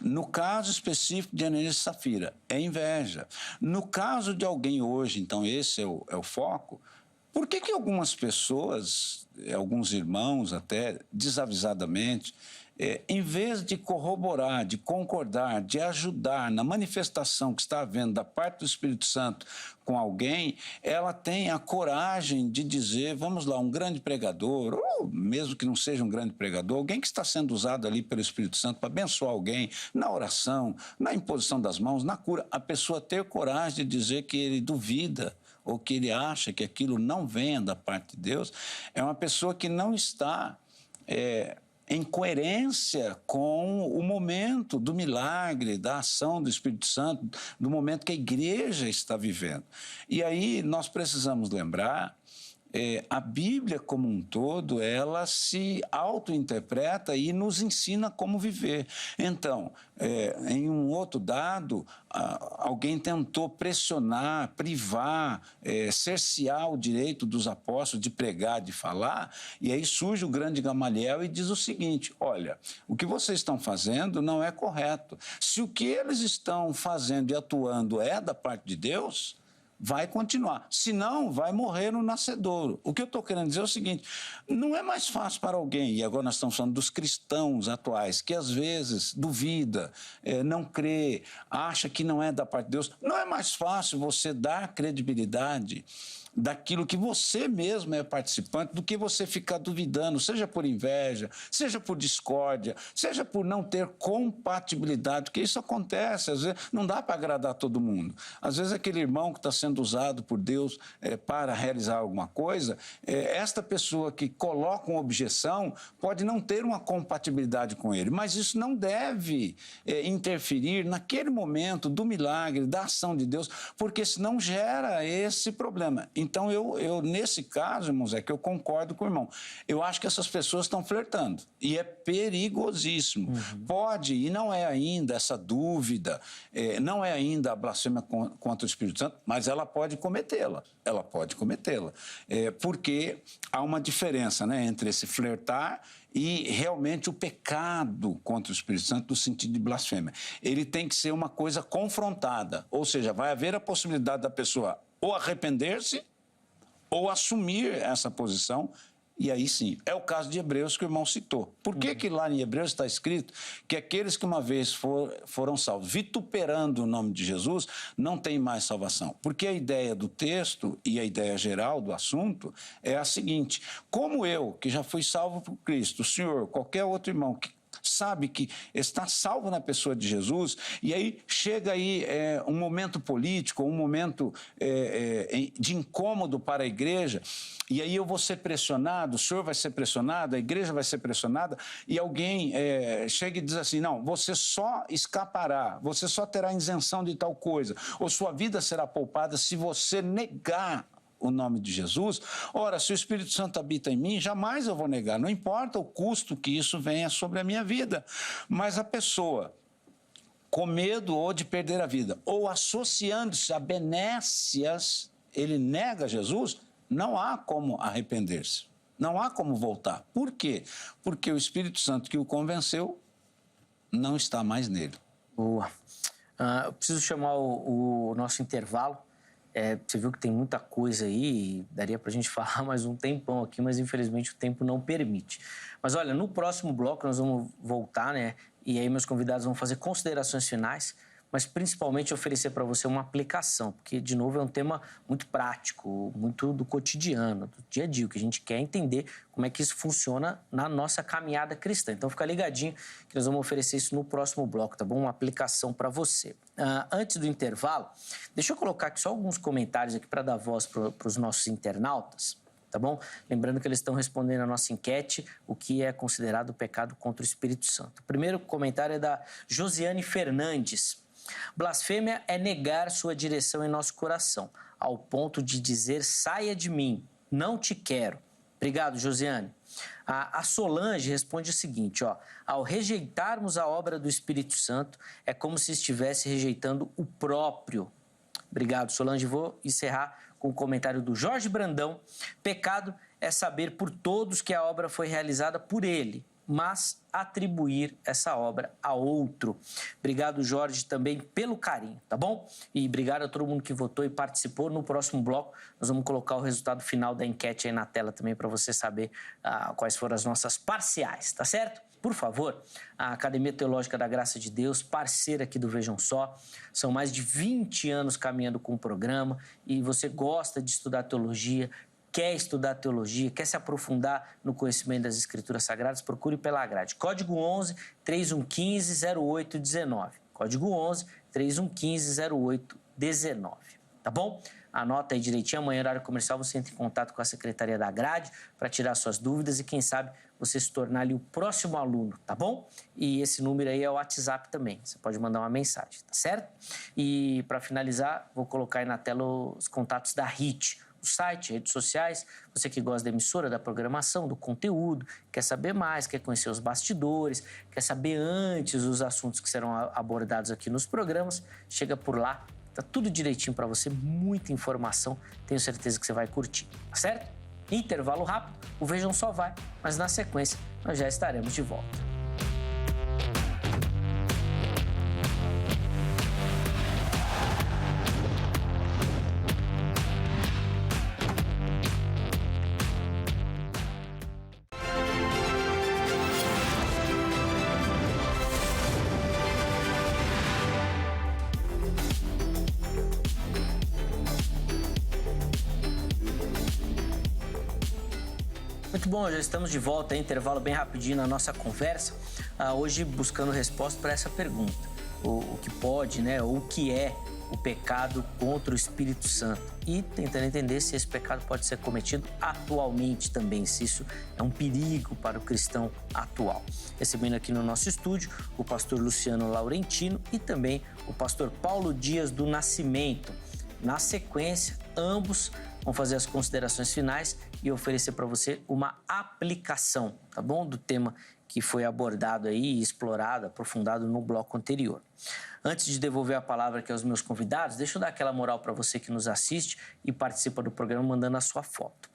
[SPEAKER 3] No caso específico de Ananias e Safira, é inveja. No caso de alguém hoje, então esse é o foco, por que algumas pessoas, alguns irmãos até, desavisadamente, em vez de corroborar, de concordar, de ajudar na manifestação que está havendo da parte do Espírito Santo com alguém, ela tem a coragem de dizer, vamos lá, um grande pregador, ou mesmo que não seja um grande pregador, alguém que está sendo usado ali pelo Espírito Santo para abençoar alguém, na oração, na imposição das mãos, na cura, a pessoa ter coragem de dizer que ele duvida, ou que ele acha que aquilo não venha da parte de Deus, é uma pessoa que não está em coerência com o momento do milagre, da ação do Espírito Santo, do momento que a igreja está vivendo. E aí nós precisamos lembrar, a Bíblia como um todo, ela se auto-interpreta e nos ensina como viver. Então, em um outro dado, alguém tentou pressionar, privar, cercear o direito dos apóstolos de pregar, de falar, e aí surge o grande Gamaliel e diz o seguinte, olha, o que vocês estão fazendo não é correto. Se o que eles estão fazendo e atuando é da parte de Deus, vai continuar, senão vai morrer no nascedouro. O que eu estou querendo dizer é o seguinte, não é mais fácil para alguém, e agora nós estamos falando dos cristãos atuais, que às vezes duvida, não crê, acha que não é da parte de Deus, não é mais fácil você dar credibilidade daquilo que você mesmo é participante, do que você ficar duvidando, seja por inveja, seja por discórdia, seja por não ter compatibilidade, porque isso acontece, às vezes não dá para agradar todo mundo. Às vezes aquele irmão que está sendo usado por Deus para realizar alguma coisa, esta pessoa que coloca uma objeção pode não ter uma compatibilidade com ele, mas isso não deve interferir naquele momento do milagre, da ação de Deus, porque senão gera esse problema. Então, eu nesse caso, irmãos, que eu concordo com o irmão. Eu acho que essas pessoas estão flertando e é perigosíssimo. Pode, e não é ainda essa dúvida, não é ainda a blasfêmia contra o Espírito Santo, mas ela pode cometê-la. Ela pode cometê-la. Porque há uma diferença, né, entre esse flertar e realmente o pecado contra o Espírito Santo no sentido de blasfêmia. Ele tem que ser uma coisa confrontada, ou seja, vai haver a possibilidade da pessoa ou arrepender-se ou assumir essa posição. E aí sim, é o caso de Hebreus que o irmão citou. Por que que lá em Hebreus está escrito que aqueles que uma vez foram salvos, vituperando o nome de Jesus, não têm mais salvação? Porque a ideia do texto e a ideia geral do assunto é a seguinte: como eu, que já fui salvo por Cristo, o senhor, qualquer outro irmão que sabe que está salvo na pessoa de Jesus, e aí chega aí um momento político, um momento de incômodo para a igreja, e aí eu vou ser pressionado, o senhor vai ser pressionado, a igreja vai ser pressionada, e alguém chega e diz assim: não, você só escapará, você só terá isenção de tal coisa, ou sua vida será poupada se você negar o nome de Jesus. Ora, se o Espírito Santo habita em mim, jamais eu vou negar, não importa o custo que isso venha sobre a minha vida. Mas a pessoa, com medo ou de perder a vida, ou associando-se a benécias, ele nega Jesus, não há como arrepender-se, não há como voltar. Por quê? Porque o Espírito Santo que o convenceu não está mais nele.
[SPEAKER 1] Boa. Eu preciso chamar o nosso intervalo. Você viu que tem muita coisa aí, daria para a gente falar mais um tempão aqui, mas infelizmente o tempo não permite. Mas olha, no próximo bloco nós vamos voltar, né? E aí meus convidados vão fazer considerações finais, mas principalmente oferecer para você uma aplicação, porque, de novo, é um tema muito prático, muito do cotidiano, do dia a dia, o que a gente quer entender como é que isso funciona na nossa caminhada cristã. Então, fica ligadinho que nós vamos oferecer isso no próximo bloco, tá bom? Uma aplicação para você. Antes do intervalo, deixa eu colocar aqui só alguns comentários aqui para dar voz para os nossos internautas, tá bom? Lembrando que eles estão respondendo a nossa enquete, o que é considerado pecado contra o Espírito Santo. O primeiro comentário é da Josiane Fernandes. Blasfêmia é negar sua direção em nosso coração, ao ponto de dizer: saia de mim, não te quero. Obrigado, Josiane. A Solange responde o seguinte, ao rejeitarmos a obra do Espírito Santo, é como se estivesse rejeitando o próprio. Obrigado, Solange. Vou encerrar com o comentário do Jorge Brandão. Pecado é saber por todos que a obra foi realizada por ele, mas atribuir essa obra a outro. Obrigado, Jorge, também pelo carinho, tá bom? E obrigado a todo mundo que votou e participou. No próximo bloco, nós vamos colocar o resultado final da enquete aí na tela também para você saber quais foram as nossas parciais, tá certo? Por favor, a Academia Teológica da Graça de Deus, parceira aqui do Vejam Só, são mais de 20 anos caminhando com o programa e você gosta de estudar teologia, quer estudar teologia, quer se aprofundar no conhecimento das Escrituras Sagradas, procure pela grade. Código 11 3115 0819. Código 11 3115 0819. Tá bom? Anota aí direitinho. Amanhã, horário comercial, você entra em contato com a Secretaria da Grade para tirar suas dúvidas e, quem sabe, você se tornar ali o próximo aluno, tá bom? E esse número aí é o WhatsApp também. Você pode mandar uma mensagem, tá certo? E, para finalizar, vou colocar aí na tela os contatos da HIT, o site, redes sociais. Você que gosta da emissora, da programação, do conteúdo, quer saber mais, quer conhecer os bastidores, quer saber antes os assuntos que serão abordados aqui nos programas, chega por lá, tá tudo direitinho para você, muita informação, tenho certeza que você vai curtir, tá certo? Intervalo rápido, o Vejam Só vai, mas na sequência nós já estaremos de volta. Muito bom, já estamos de volta, intervalo bem rapidinho na nossa conversa, hoje buscando resposta para essa pergunta, o que pode, né, ou o que é o pecado contra o Espírito Santo e tentando entender se esse pecado pode ser cometido atualmente também, se isso é um perigo para o cristão atual. Recebendo aqui no nosso estúdio o pastor Luciano Laurentino e também o pastor Paulo Dias do Nascimento. Na sequência, ambos vão fazer as considerações finais e oferecer para você uma aplicação, tá bom? Do tema que foi abordado aí, explorado, aprofundado no bloco anterior. Antes de devolver a palavra aqui aos meus convidados, deixa eu dar aquela moral para você que nos assiste e participa do programa mandando a sua foto.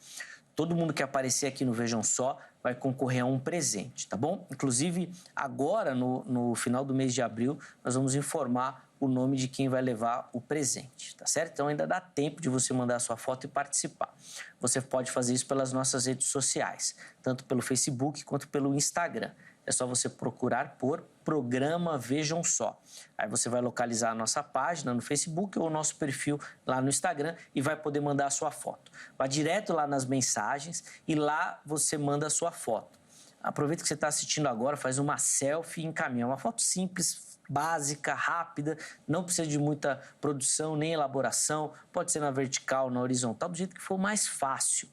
[SPEAKER 1] Todo mundo que aparecer aqui no Vejam Só vai concorrer a um presente, tá bom? Inclusive, agora, no final do mês de abril, nós vamos informar o nome de quem vai levar o presente, tá certo? Então, ainda dá tempo de você mandar a sua foto e participar. Você pode fazer isso pelas nossas redes sociais, tanto pelo Facebook quanto pelo Instagram. É só você procurar por Programa Vejam Só. Aí você vai localizar a nossa página no Facebook ou o nosso perfil lá no Instagram e vai poder mandar a sua foto. Vá direto lá nas mensagens e lá você manda a sua foto. Aproveita que você está assistindo agora, faz uma selfie e encaminha. Uma foto simples, básica, rápida, não precisa de muita produção nem elaboração. Pode ser na vertical, na horizontal, do jeito que for mais fácil.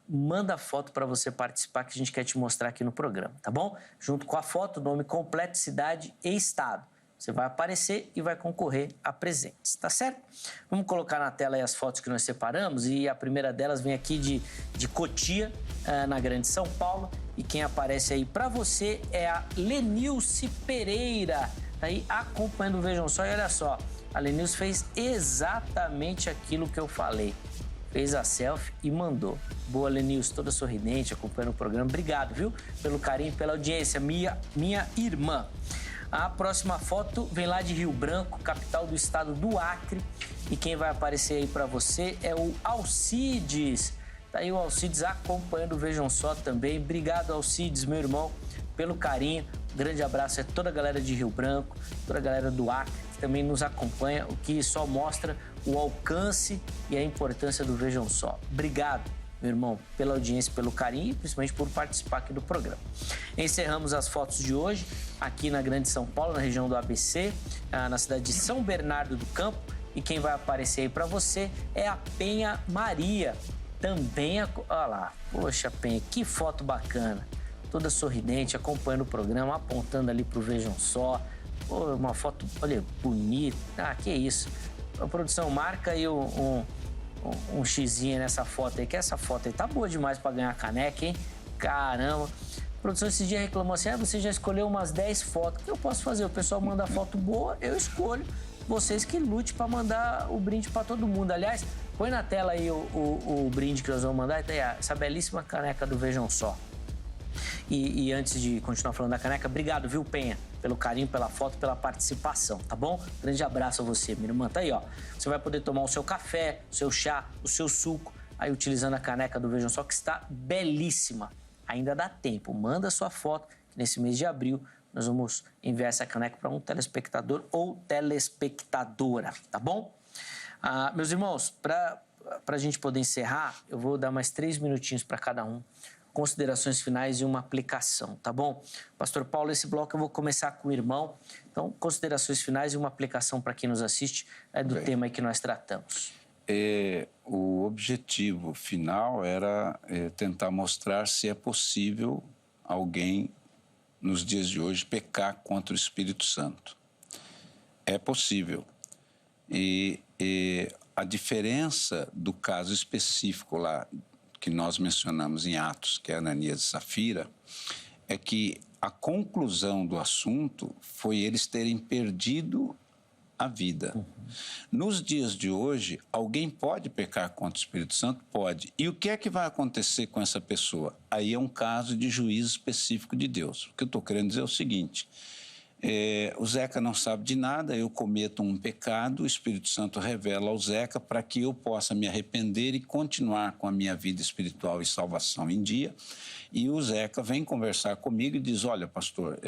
[SPEAKER 1] Manda a foto para você participar, que a gente quer te mostrar aqui no programa, tá bom? Junto com a foto, nome completo, cidade e estado. Você vai aparecer e vai concorrer a presentes, tá certo? Vamos colocar na tela aí as fotos que nós separamos e a primeira delas vem aqui de Cotia, na Grande São Paulo. E quem aparece aí para você é a Lenilce Pereira, tá aí acompanhando o Vejam Só. E olha só, a Lenilce fez exatamente aquilo que eu falei. Fez a selfie e mandou. Boa, Lenilce, toda sorridente, acompanhando o programa. Obrigado, viu? Pelo carinho, pela audiência. Minha irmã. A próxima foto vem lá de Rio Branco, capital do estado do Acre. E quem vai aparecer aí para você é o Alcides. Tá aí o Alcides acompanhando o Vejam Só também. Obrigado, Alcides, meu irmão, pelo carinho. Um grande abraço a toda a galera de Rio Branco, toda a galera do Acre, que também nos acompanha, o que só mostra o alcance e a importância do Vejam Só. Obrigado, meu irmão, pela audiência, pelo carinho e principalmente por participar aqui do programa. Encerramos as fotos de hoje aqui na Grande São Paulo, na região do ABC, na cidade de São Bernardo do Campo. E quem vai aparecer aí para você é a Penha Maria. Também, olha lá, poxa, Penha, que foto bacana. Toda sorridente, acompanhando o programa, apontando ali pro Vejam Só. Pô, uma foto, olha, bonita. Ah, que isso. A produção marca aí um xizinho nessa foto aí, que essa foto aí tá boa demais para ganhar caneca, hein? Caramba. A produção esse dia reclamou assim, você já escolheu umas 10 fotos. O que eu posso fazer? O pessoal manda foto boa, eu escolho. Vocês que lute para mandar o brinde para todo mundo. Aliás, põe na tela aí o brinde que nós vamos mandar. Tá aí, essa belíssima caneca do Vejam Só. E antes de continuar falando da caneca, obrigado, viu, Penha, pelo carinho, pela foto, pela participação, tá bom? Grande abraço a você, minha irmã. Tá aí, ó. Você vai poder tomar o seu café, o seu chá, o seu suco, aí utilizando a caneca do Vejam Só, que está belíssima. Ainda dá tempo. Manda a sua foto, que nesse mês de abril nós vamos enviar essa caneca para um telespectador ou telespectadora, tá bom? Meus irmãos, para a gente poder encerrar, eu vou dar mais 3 minutinhos para cada um. Considerações finais e uma aplicação, tá bom? Pastor Paulo, esse bloco eu vou começar com o irmão. Então, considerações finais e uma aplicação para quem nos assiste do tema aí que nós tratamos.
[SPEAKER 3] O objetivo final era tentar mostrar se é possível alguém, nos dias de hoje, pecar contra o Espírito Santo. É possível. E a diferença do caso específico lá, que nós mencionamos em Atos, que é Ananias e Safira, é que a conclusão do assunto foi eles terem perdido a vida. Nos dias de hoje, alguém pode pecar contra o Espírito Santo? Pode. E o que é que vai acontecer com essa pessoa? Aí é um caso de juízo específico de Deus. O que eu estou querendo dizer é o seguinte: o Zeca não sabe de nada, eu cometo um pecado, o Espírito Santo revela ao Zeca para que eu possa me arrepender e continuar com a minha vida espiritual e salvação em dia. E o Zeca vem conversar comigo e diz, olha, pastor,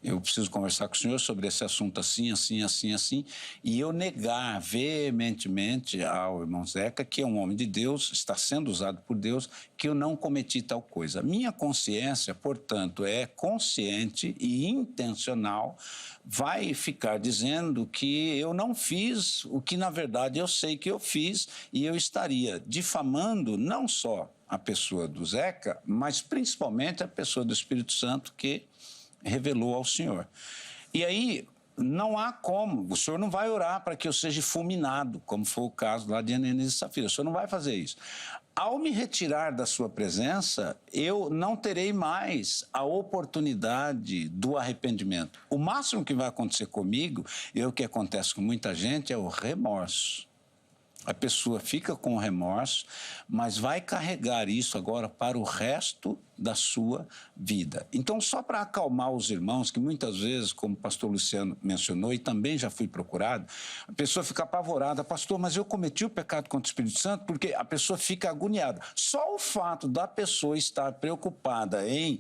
[SPEAKER 3] eu preciso conversar com o senhor sobre esse assunto assim, assim, assim, assim, e eu negar veementemente ao irmão Zeca, que é um homem de Deus, está sendo usado por Deus, que eu não cometi tal coisa. Minha consciência, portanto, é consciente e intencional, vai ficar dizendo que eu não fiz o que, na verdade, eu sei que eu fiz, e eu estaria difamando não só a pessoa do Zeca, mas principalmente a pessoa do Espírito Santo que revelou ao Senhor. E aí, não há como. O senhor não vai orar para que eu seja fulminado, como foi o caso lá de Ananias e Safira. O senhor não vai fazer isso. Ao me retirar da sua presença, eu não terei mais a oportunidade do arrependimento. O máximo que vai acontecer comigo, e o que acontece com muita gente, é o remorso. A pessoa fica com remorso, mas vai carregar isso agora para o resto da sua vida. Então, só para acalmar os irmãos, que muitas vezes, como o pastor Luciano mencionou, e também já fui procurado, a pessoa fica apavorada. Pastor, mas eu cometi o pecado contra o Espírito Santo, porque a pessoa fica agoniada. Só o fato da pessoa estar preocupada em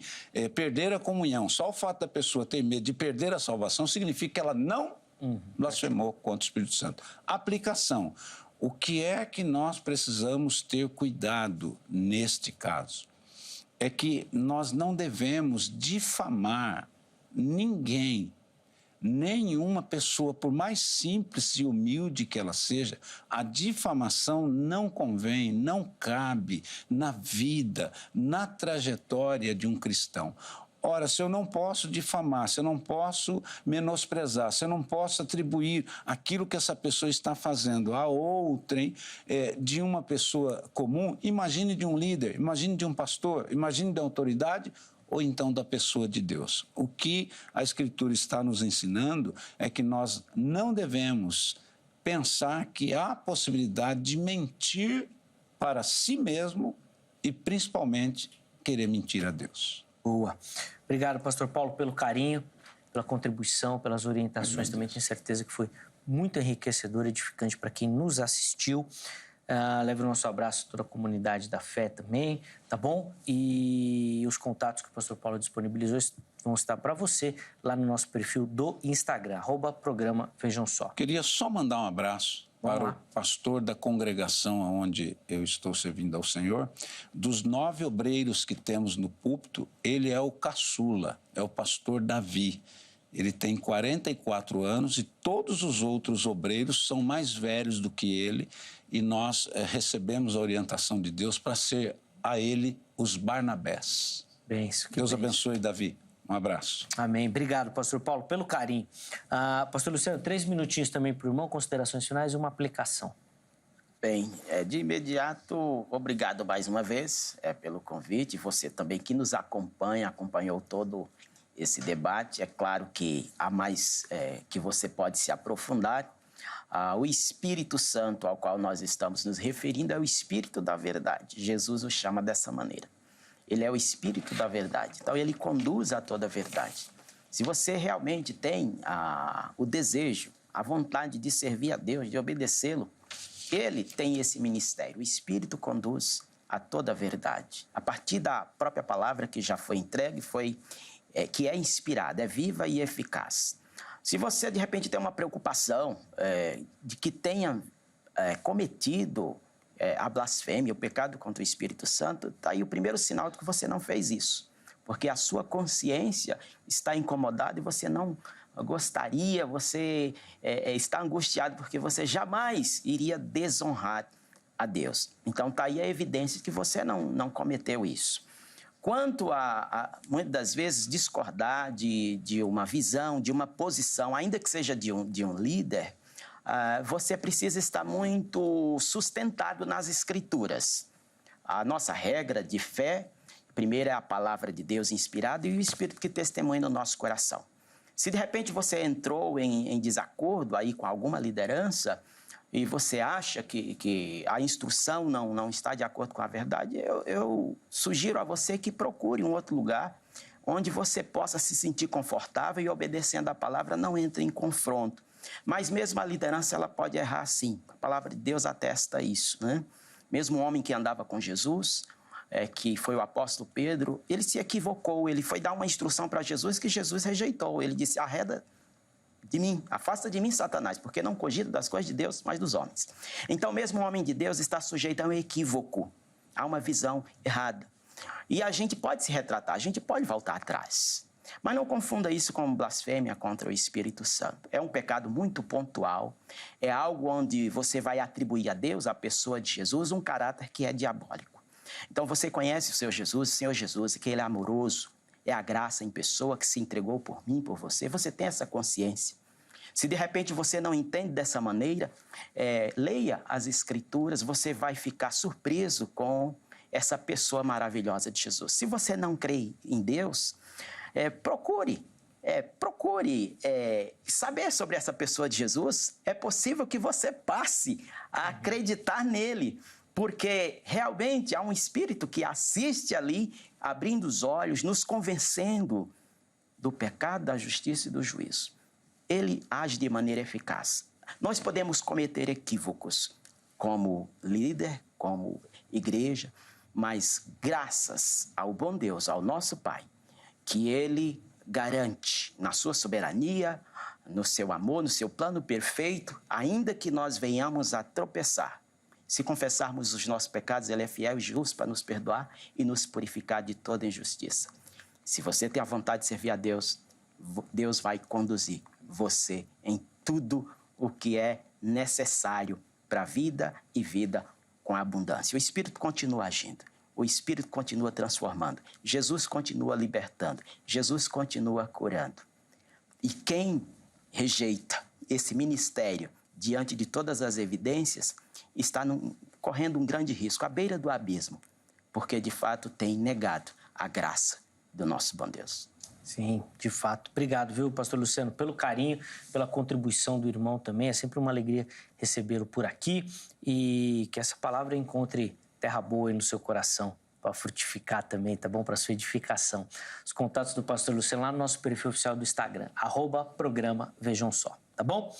[SPEAKER 3] perder a comunhão, só o fato da pessoa ter medo de perder a salvação, significa que ela não blasfemou contra o Espírito Santo. Aplicação. O que é que nós precisamos ter cuidado neste caso? É que nós não devemos difamar ninguém, nenhuma pessoa, por mais simples e humilde que ela seja. A difamação não convém, não cabe na vida, na trajetória de um cristão. Ora, se eu não posso difamar, se eu não posso menosprezar, se eu não posso atribuir aquilo que essa pessoa está fazendo a outrem de uma pessoa comum, imagine de um líder, imagine de um pastor, imagine da autoridade ou então da pessoa de Deus. O que a Escritura está nos ensinando é que nós não devemos pensar que há possibilidade de mentir para si mesmo e principalmente querer mentir a Deus.
[SPEAKER 1] Boa. Obrigado, pastor Paulo, pelo carinho, pela contribuição, pelas orientações. Também tenho certeza que foi muito enriquecedor, edificante para quem nos assistiu. Leve o nosso abraço a toda a comunidade da fé também, tá bom? E os contatos que o pastor Paulo disponibilizou vão estar para você lá no nosso perfil do Instagram, @programa Vejam Só.
[SPEAKER 3] Queria só mandar um abraço para o pastor da congregação onde eu estou servindo ao Senhor. Dos 9 obreiros que temos no púlpito, ele é o caçula, é o pastor Davi. Ele tem 44 anos e todos os outros obreiros são mais velhos do que ele e nós recebemos a orientação de Deus para ser a ele os Barnabés. Deus abençoe, Davi. Um abraço.
[SPEAKER 1] Amém. Obrigado, pastor Paulo, pelo carinho. Pastor Luciano, 3 minutinhos também para o irmão, considerações finais e uma aplicação.
[SPEAKER 2] Bem, de imediato, obrigado mais uma vez pelo convite. Você também que nos acompanhou todo esse debate. É claro que há mais que você pode se aprofundar. O Espírito Santo ao qual nós estamos nos referindo é o Espírito da verdade. Jesus o chama dessa maneira. Ele é o Espírito da verdade. Então, ele conduz a toda a verdade. Se você realmente tem o desejo, a vontade de servir a Deus, de obedecê-lo, ele tem esse ministério. O Espírito conduz a toda a verdade. A partir da própria palavra que já foi entregue, que é inspirada, é viva e eficaz. Se você, de repente, tem uma preocupação de que tenha cometido a blasfêmia, o pecado contra o Espírito Santo, está aí o primeiro sinal de que você não fez isso. Porque a sua consciência está incomodada e você não gostaria, você está angustiado porque você jamais iria desonrar a Deus. Então, está aí a evidência de que você não cometeu isso. Quanto a muitas das vezes, discordar de uma visão, de uma posição, ainda que seja de um líder, você precisa estar muito sustentado nas Escrituras. A nossa regra de fé, primeiro é a palavra de Deus inspirada e o Espírito que testemunha no nosso coração. Se de repente você entrou em desacordo aí com alguma liderança e você acha que a instrução não está de acordo com a verdade, eu sugiro a você que procure um outro lugar onde você possa se sentir confortável e obedecendo a palavra, não entre em confronto. Mas mesmo a liderança, ela pode errar sim. A palavra de Deus atesta isso, né? Mesmo o homem que andava com Jesus, que foi o apóstolo Pedro, ele se equivocou. Ele foi dar uma instrução para Jesus que Jesus rejeitou. Ele disse, arreda de mim, afasta de mim, Satanás, porque não cogito das coisas de Deus, mas dos homens. Então, mesmo o homem de Deus está sujeito a um equívoco, a uma visão errada. E a gente pode se retratar, a gente pode voltar atrás. Mas não confunda isso com blasfêmia contra o Espírito Santo. É um pecado muito pontual, é algo onde você vai atribuir a Deus, a pessoa de Jesus, um caráter que é diabólico. Então você conhece o Senhor Jesus, que ele é amoroso, é a graça em pessoa que se entregou por mim, por você. Você tem essa consciência. Se de repente você não entende dessa maneira, leia as Escrituras, você vai ficar surpreso com essa pessoa maravilhosa de Jesus. Se você não crê em Deus, procure saber sobre essa pessoa de Jesus. É possível que você passe a acreditar nele, porque realmente há um Espírito que assiste ali, abrindo os olhos, nos convencendo do pecado, da justiça e do juízo. Ele age de maneira eficaz. Nós podemos cometer equívocos como líder, como igreja, mas graças ao bom Deus, ao nosso Pai, que Ele garante na sua soberania, no seu amor, no seu plano perfeito, ainda que nós venhamos a tropeçar. Se confessarmos os nossos pecados, Ele é fiel e justo para nos perdoar e nos purificar de toda injustiça. Se você tem a vontade de servir a Deus, Deus vai conduzir você em tudo o que é necessário para a vida e vida com abundância. O Espírito continua agindo, o Espírito continua transformando, Jesus continua libertando, Jesus continua curando. E quem rejeita esse ministério diante de todas as evidências está correndo um grande risco, à beira do abismo, porque de fato tem negado a graça do nosso bom Deus.
[SPEAKER 1] Sim, de fato. Obrigado, viu, pastor Luciano, pelo carinho, pela contribuição do irmão também. É sempre uma alegria recebê-lo por aqui e que essa palavra encontre terra boa aí no seu coração para frutificar também, tá bom? Para sua edificação. Os contatos do pastor Luciano lá no nosso perfil oficial do Instagram, @programa Vejam Só, tá bom?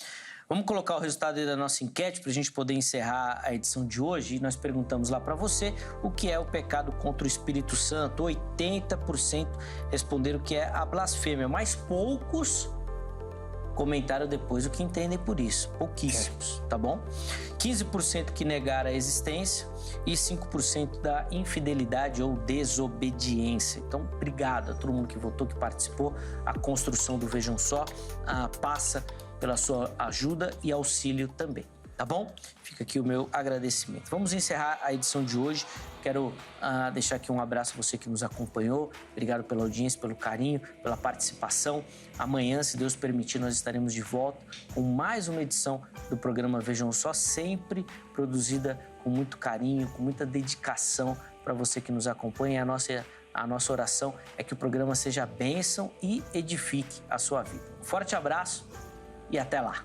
[SPEAKER 1] Vamos colocar o resultado aí da nossa enquete para a gente poder encerrar a edição de hoje. E nós perguntamos lá para você o que é o pecado contra o Espírito Santo. 80% responderam que é a blasfêmia, mas poucos comentaram depois o que entendem por isso. Pouquíssimos, tá bom? 15% que negaram a existência e 5% da infidelidade ou desobediência. Então, obrigado a todo mundo que votou, que participou. A construção do Vejam Só passa pela sua ajuda e auxílio também, tá bom? Fica aqui o meu agradecimento. Vamos encerrar a edição de hoje. Quero deixar aqui um abraço a você que nos acompanhou. Obrigado pela audiência, pelo carinho, pela participação. Amanhã, se Deus permitir, nós estaremos de volta com mais uma edição do programa Vejam Só, sempre produzida com muito carinho, com muita dedicação para você que nos acompanha. A nossa oração é que o programa seja bênção e edifique a sua vida. Um forte abraço e até lá!